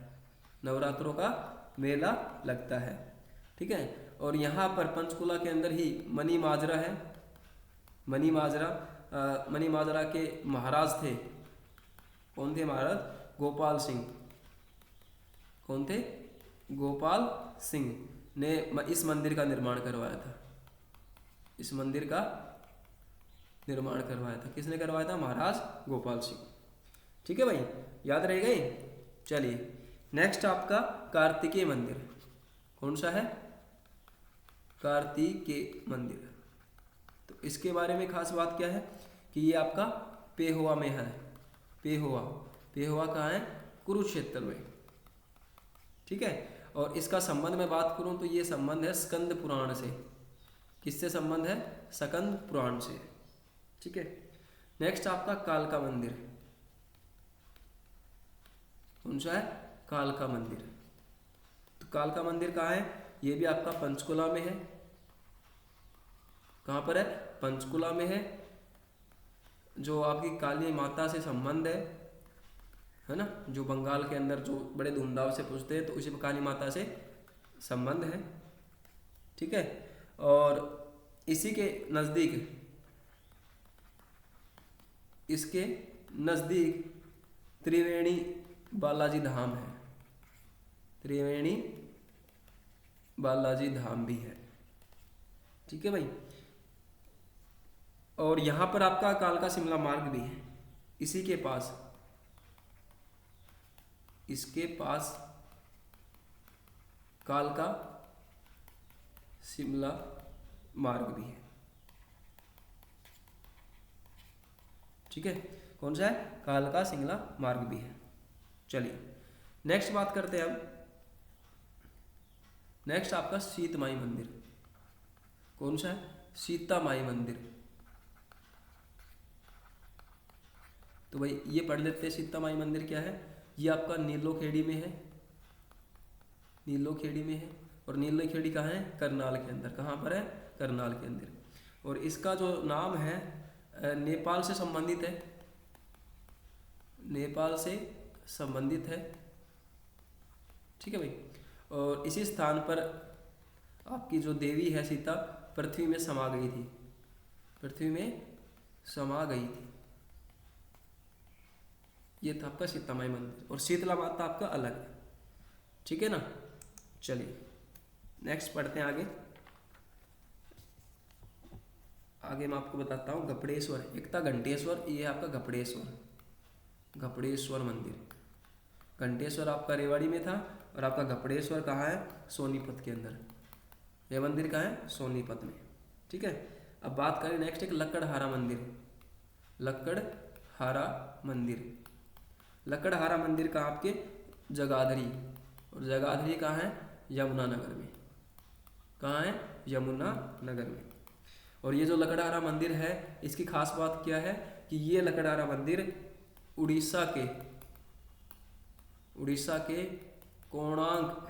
Speaker 1: नवरात्रों का मेला लगता है। ठीक है, और यहाँ पर पंचकुला के अंदर ही मनी माजरा है। मनी माजरा, मनी माजरा के महाराज थे। कौन थे महाराज? गोपाल सिंह। कौन थे? गोपाल सिंह ने इस मंदिर का निर्माण करवाया था। इस मंदिर का निर्माण करवाया था। किसने करवाया था? महाराज गोपाल सिंह। ठीक है भाई, याद रहेगा ये। चलिए, नेक्स्ट आपका कार्तिकेय मंदिर। कौन सा है? कार्तिकेय मंदिर। तो इसके बारे में खास बात क्या है कि ये आपका पेहोवा में है। पेहोवा, पेहोवा कहाँ है? कुरुक्षेत्र में। ठीक है, और इसका संबंध में बात करूं तो ये संबंध है स्कंद पुराण से। किससे संबंध है? स्कंद पुराण से। ठीक है, नेक्स्ट आपका कालका मंदिर। कौन सा है? कालका मंदिर। तो कालका मंदिर कहाँ है? ये भी आपका पंचकुला में है। कहाँ पर है? पंचकुला में है। जो आपकी काली माता से संबंध है ना, जो बंगाल के अंदर जो बड़े धूमधाम से पूछते हैं, तो उसी में काली माता से संबंध है। ठीक है, और इसी के नज़दीक, इसके नज़दीक त्रिवेणी बालाजी धाम है। त्रिवेणी बालाजी धाम भी है। ठीक है भाई, और यहाँ पर आपका कालका शिमला मार्ग भी है इसी के पास, इसके पास कालका शिमला मार्ग भी है। ठीक है, कौन सा है? कालका शिमला मार्ग भी है। चलिए नेक्स्ट बात करते हैं अब। नेक्स्ट आपका सीतमाई मंदिर। कौन सा है? सीतामाई मंदिर। तो भाई ये पढ़ लेते हैं, सीतामाई मंदिर क्या है। ये आपका नीलोखेड़ी में है, नीलोखेड़ी में है। और नीलोखेड़ी कहाँ है? करनाल के अंदर। कहाँ पर है? करनाल के अंदर। और इसका जो नाम है नेपाल से संबंधित है, नेपाल से संबंधित है। ठीक है भाई, और इसी स्थान पर आपकी जो देवी है सीता पृथ्वी में समा गई थी, पृथ्वी में समा गई थी। ये था आपका सीतामाई मंदिर। और शीतला माता आपका अलग है। ठीक है ना। चलिए नेक्स्ट पढ़ते हैं आगे। आगे मैं आपको बताता हूँ गपड़ेश्वर। एक था घंटेश्वर, ये है आपका गपड़ेश्वर, गपड़ेश्वर मंदिर। घंटेश्वर आपका रेवाड़ी में था, और आपका गपड़ेश्वर कहाँ है? सोनीपत के अंदर। यह मंदिर कहाँ है? सोनीपत में। ठीक है, अब बात करें नेक्स्ट एक लक्कड़हारा मंदिर। लक्कड़हारा मंदिर, लक्कड़हारा मंदिर कहाँ? आपके जगाधरी। और जगाधरी कहाँ है? यमुनानगर में। कहाँ है? यमुनानगर में। और ये जो लक्कड़हारा मंदिर है, इसकी खास बात क्या है कि ये लक्कड़हारा मंदिर उड़ीसा के कोणार्क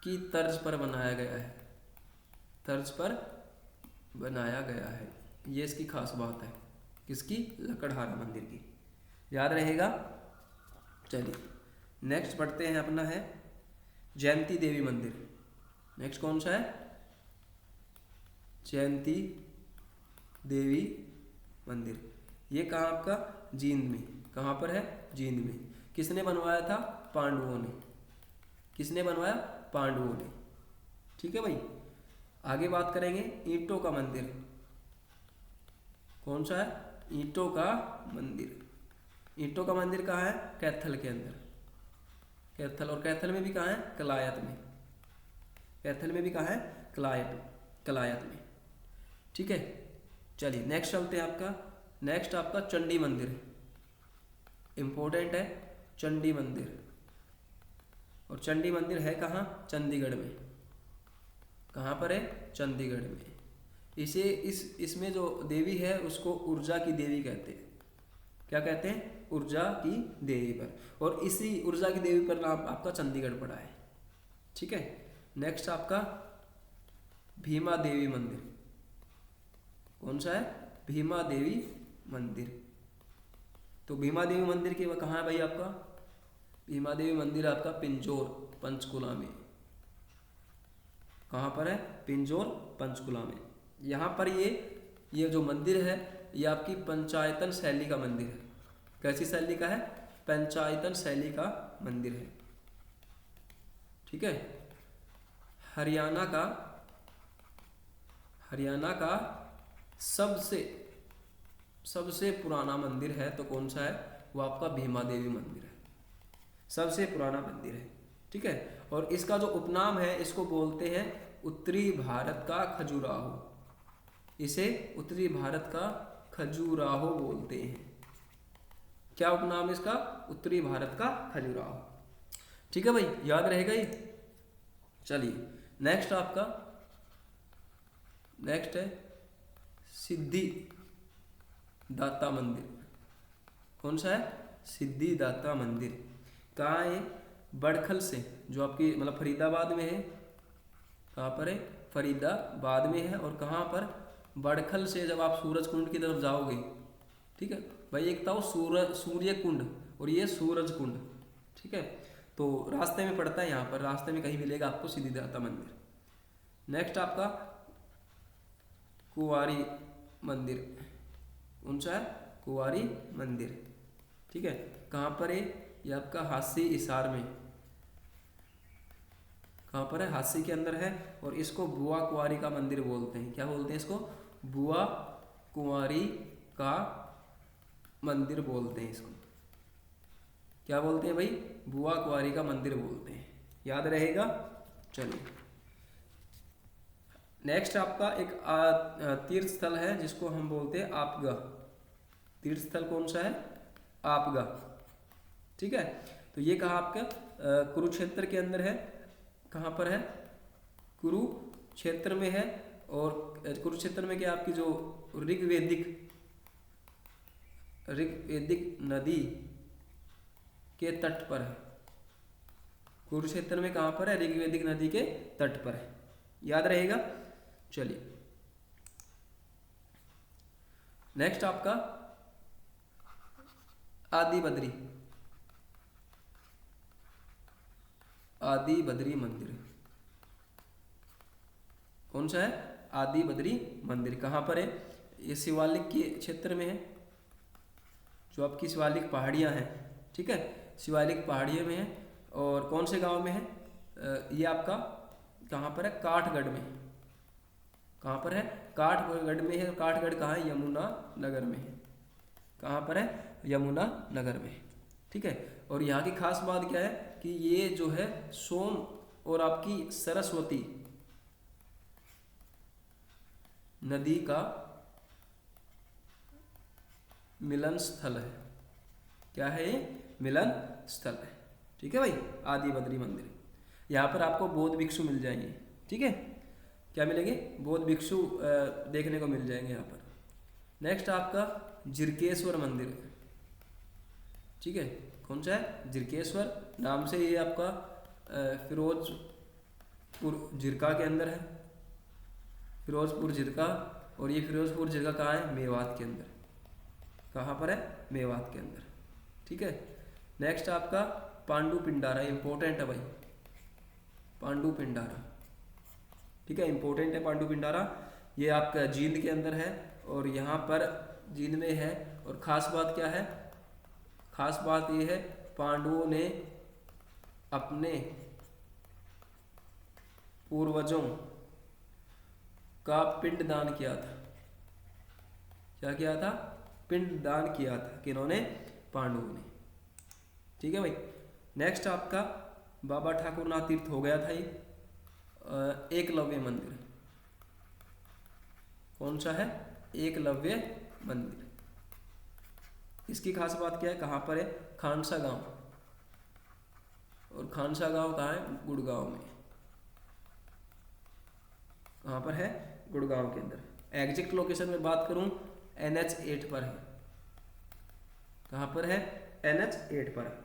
Speaker 1: की तर्ज पर बनाया गया है, तर्ज पर बनाया गया है। ये इसकी खास बात है। किसकी? लक्कड़हारा मंदिर की। याद रहेगा। चलिए नेक्स्ट पढ़ते हैं, अपना है जयंती देवी मंदिर। नेक्स्ट कौन सा है? जयंती देवी मंदिर। ये कहाँ आपका? जींद में। कहाँ पर है? जींद में। किसने बनवाया था? पांडवों ने। किसने बनवाया? पांडवों ने। ठीक है भाई, आगे बात करेंगे ईंटों का मंदिर। कौन सा है? ईंटों का मंदिर। ईंटों का मंदिर कहाँ है? कैथल के अंदर। कैथल, और कैथल में भी कहाँ है? कलायत में। कैथल में भी कहाँ है? कलायत में। ठीक है, चलिए नेक्स्ट चलते हैं आपका। नेक्स्ट आपका चंडी मंदिर, इंपॉर्टेंट है चंडी मंदिर। और चंडी मंदिर है कहाँ? चंडीगढ़ में। कहाँ पर है? चंडीगढ़ में। इसे इसमें जो देवी है उसको ऊर्जा की देवी कहते हैं। क्या कहते हैं? ऊर्जा की देवी पर। और इसी ऊर्जा की देवी पर नाम आपका चंडीगढ़ पड़ा है। ठीक है, नेक्स्ट आपका भीमा देवी मंदिर। कौन सा है? भीमा देवी मंदिर। तो भीमा देवी मंदिर की कहाँ है भाई आपका? भीमा देवी मंदिर आपका पिंजौर, पंचकुला में। कहाँ पर है? पिंजौर, पंचकुला में। यहाँ पर ये जो मंदिर है ये आपकी पंचायतन शैली का मंदिर है। कैसी शैली का है? पंचायतन शैली का मंदिर है। ठीक है, हरियाणा का सबसे पुराना मंदिर है तो कौन सा है? वो आपका भीमा देवी मंदिर है, सबसे पुराना मंदिर है। ठीक है, और इसका जो उपनाम है इसको बोलते हैं उत्तरी भारत का खजुराहो। इसे उत्तरी भारत का खजुराहो बोलते हैं। क्या उपनाम इसका? उत्तरी भारत का खजुराहो। ठीक है भाई, याद रहेगा ये। चलिए नेक्स्ट आपका, नेक्स्ट है सिद्धि दाता मंदिर। कौन सा है? सिद्धि दाता मंदिर। कहाँ है? बड़खल से, जो आपकी मतलब फरीदाबाद में है। कहाँ पर है? फरीदाबाद में है। और कहाँ पर? बड़खल से जब आप सूरज कुंड की तरफ जाओगे, ठीक है भाई, एक था वो सूर्य कुंड और ये सूरज कुंड, ठीक है, तो रास्ते में पड़ता है, यहाँ पर रास्ते में कहीं मिलेगा आपको सिद्धिदाता मंदिर। नेक्स्ट आपका कुंवारी मंदिर, कौन सा है? कुंवारी मंदिर, ठीक है, कहाँ पर है? ये आपका हासी हिसार में, कहाँ पर है? हासी के अंदर है, और इसको बुआ कुंवारी का मंदिर बोलते हैं। क्या बोलते हैं इसको? बुआ कुंवारी का मंदिर बोलते हैं इसको। क्या बोलते हैं भाई? बुआ कुंवारी का मंदिर बोलते हैं, याद रहेगा। चलिए नेक्स्ट आपका एक तीर्थ स्थल है जिसको हम बोलते हैं आपगा। तीर्थ स्थल कौन सा है? आपगा, ठीक है। तो ये कहाँ आपका? कुरुक्षेत्र के अंदर है। कहाँ पर है? कुरुक्षेत्र में है। और कुरुक्षेत्र में क्या आपकी जो ऋग्वेदिक नदी के तट पर है। कुरुक्षेत्र में कहाँ पर है? ऋग्वेदिक नदी के तट पर है, याद रहेगा। चलिए नेक्स्ट आपका आदि बद्री, आदि बद्री मंदिर, कौन सा है? आदि बद्री मंदिर कहाँ पर है? ये शिवालिक के क्षेत्र में है, जो आपकी शिवालिक पहाड़ियाँ हैं, ठीक है, शिवालिक पहाड़ियों में है। और कौन से गांव में है? ये आपका कहाँ पर है? काठगढ़ में। कहाँ पर है? काठगढ़ में है। काठगढ़ कहाँ है? यमुना नगर में है। कहाँ पर है? यमुना नगर में, ठीक है। और यहाँ की खास बात क्या है कि ये जो है सोम और आपकी सरस्वती नदी का मिलन स्थल है। क्या है ये? मिलन स्थल है, ठीक है भाई। आदि बद्री मंदिर, यहाँ पर आपको बौद्ध भिक्षु मिल जाएंगे, ठीक है। क्या मिलेंगे? बौद्ध भिक्षु देखने को मिल जाएंगे यहाँ पर। नेक्स्ट आपका जिरकेश्वर मंदिर, ठीक है, कौन सा है? जिरकेश्वर नाम से ये आपका फिरोजपुर जिरका के अंदर है। फिरोजपुर जिरका, और ये फिरोजपुर जिरका कहाँ है? मेवात के अंदर। कहाँ पर है? मेवात के अंदर, ठीक है। नेक्स्ट आपका पांडु पिंडारा, इंपॉर्टेंट है भाई, पांडु पिंडारा, ठीक है, इंपॉर्टेंट है पांडु पिंडारा। ये आपका जींद के अंदर है, और यहाँ पर जींद में है। और ख़ास बात क्या है? खास बात ये है पांडवों ने अपने पूर्वजों का पिंड दान किया था। क्या किया था? पिंड दान किया था। किन्होंने? पांडवों ने, ठीक है भाई। नेक्स्ट आपका बाबा ठाकुरनाथ तीर्थ हो गया था ये। एकलव्य मंदिर, कौन सा है? एकलव्य मंदिर। इसकी खास बात क्या है? कहाँ पर है? खानसा गांव, और खानसा गांव कहाँ है? गुड़गांव में। कहाँ पर है? गुड़गांव के अंदर। एग्जैक्ट लोकेशन में बात करूं NH8 पर है। कहाँ पर है? NH8 पर है,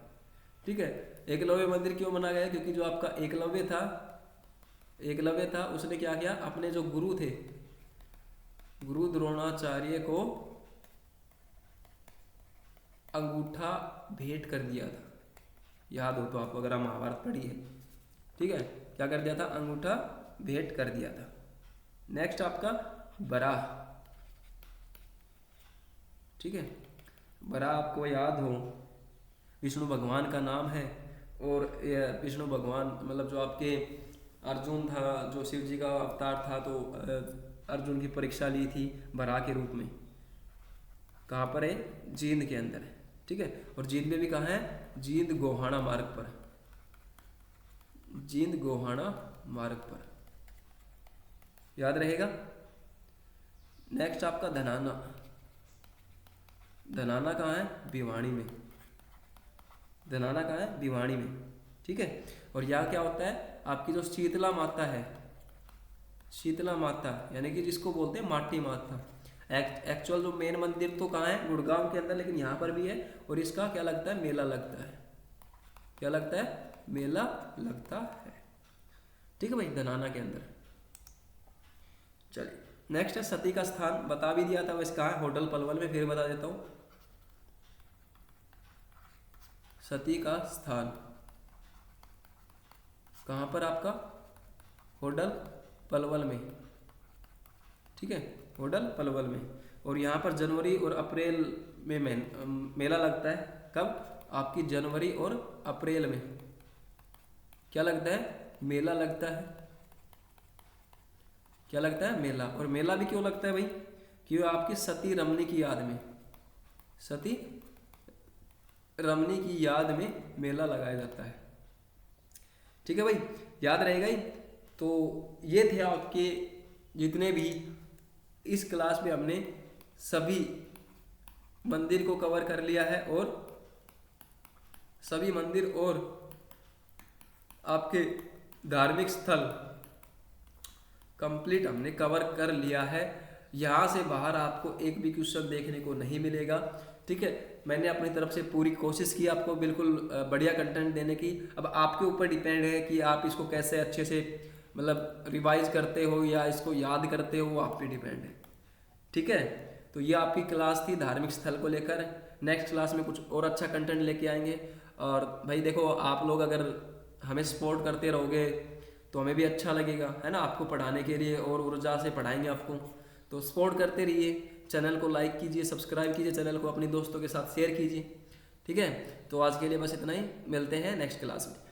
Speaker 1: ठीक है। एकलव्य मंदिर क्यों बना गया? क्योंकि जो आपका एकलव्य था उसने क्या किया? अपने जो गुरु थे, गुरु द्रोणाचार्य को अंगूठा भेंट कर दिया था। याद हो तो आपको, अगर आप महाभारत पढ़ी है, ठीक है। क्या कर दिया था? अंगूठा भेंट कर दिया था। नेक्स्ट आपका बराह, ठीक है। बराह आपको याद हो विष्णु भगवान का नाम है। और विष्णु भगवान मतलब जो आपके अर्जुन था, जो शिव जी का अवतार था, तो अर्जुन की परीक्षा ली थी बराह के रूप में। कहाँ पर है? जींद के अंदर है, ठीक है। और जींद में भी कहाँ है? जींद गोहाना मार्ग पर, जींद गोहाना मार्ग पर, याद रहेगा। नेक्स्ट आपका धनाना, धनाना कहाँ है? भिवाड़ी में। धनाना कहाँ है? भिवाड़ी में, ठीक है। और यहाँ क्या होता है? आपकी जो शीतला माता है, शीतला माता यानी कि जिसको बोलते हैं माटी माता, एक्चुअल जो मेन मंदिर तो कहाँ है? गुड़गांव के अंदर, लेकिन यहाँ पर भी है। और इसका क्या लगता है? मेला लगता है। क्या लगता है? मेला लगता है, ठीक है भाई, धनाना के अंदर। चलिए नेक्स्ट है सती का स्थान, बता भी दिया था वैसे कहाँ है, होटल पलवल में, फिर बता देता हूँ। सती का स्थान कहाँ पर आपका, होटल पलवल में, ठीक है, होटल पलवल में। और यहाँ पर जनवरी और अप्रैल में मेला लगता है। कब, आपकी जनवरी और अप्रैल में क्या लगता है, मेला लगता है। क्या लगता है, मेला। और मेला भी क्यों लगता है भाई, क्यों, आपकी सती रमनी की याद में, सती रमनी की याद में मेला लगाया जाता है। ठीक है भाई, याद रहेगा ही। तो ये थे आपके जितने भी इस क्लास में हमने सभी मंदिर को कवर कर लिया है, और सभी मंदिर और आपके धार्मिक स्थल कंप्लीट हमने कवर कर लिया है। यहाँ से बाहर आपको एक भी क्वेश्चन देखने को नहीं मिलेगा। ठीक है, मैंने अपनी तरफ से पूरी कोशिश की आपको बिल्कुल बढ़िया कंटेंट देने की। अब आपके ऊपर डिपेंड है कि आप इसको कैसे अच्छे से मतलब रिवाइज करते हो या इसको याद करते हो, वो आप पे डिपेंड है। ठीक है, तो ये आपकी क्लास थी धार्मिक स्थल को लेकर। नेक्स्ट क्लास में कुछ और अच्छा कंटेंट लेके आएंगे। और भाई देखो, आप लोग अगर हमें सपोर्ट करते रहोगे तो हमें भी अच्छा लगेगा, है ना, आपको पढ़ाने के लिए और ऊर्जा से पढ़ाएंगे आपको। तो सपोर्ट करते रहिए, चैनल को लाइक कीजिए, सब्सक्राइब कीजिए, चैनल को अपने दोस्तों के साथ शेयर कीजिए। ठीक है, तो आज के लिए बस इतना ही, मिलते हैं नेक्स्ट क्लास में।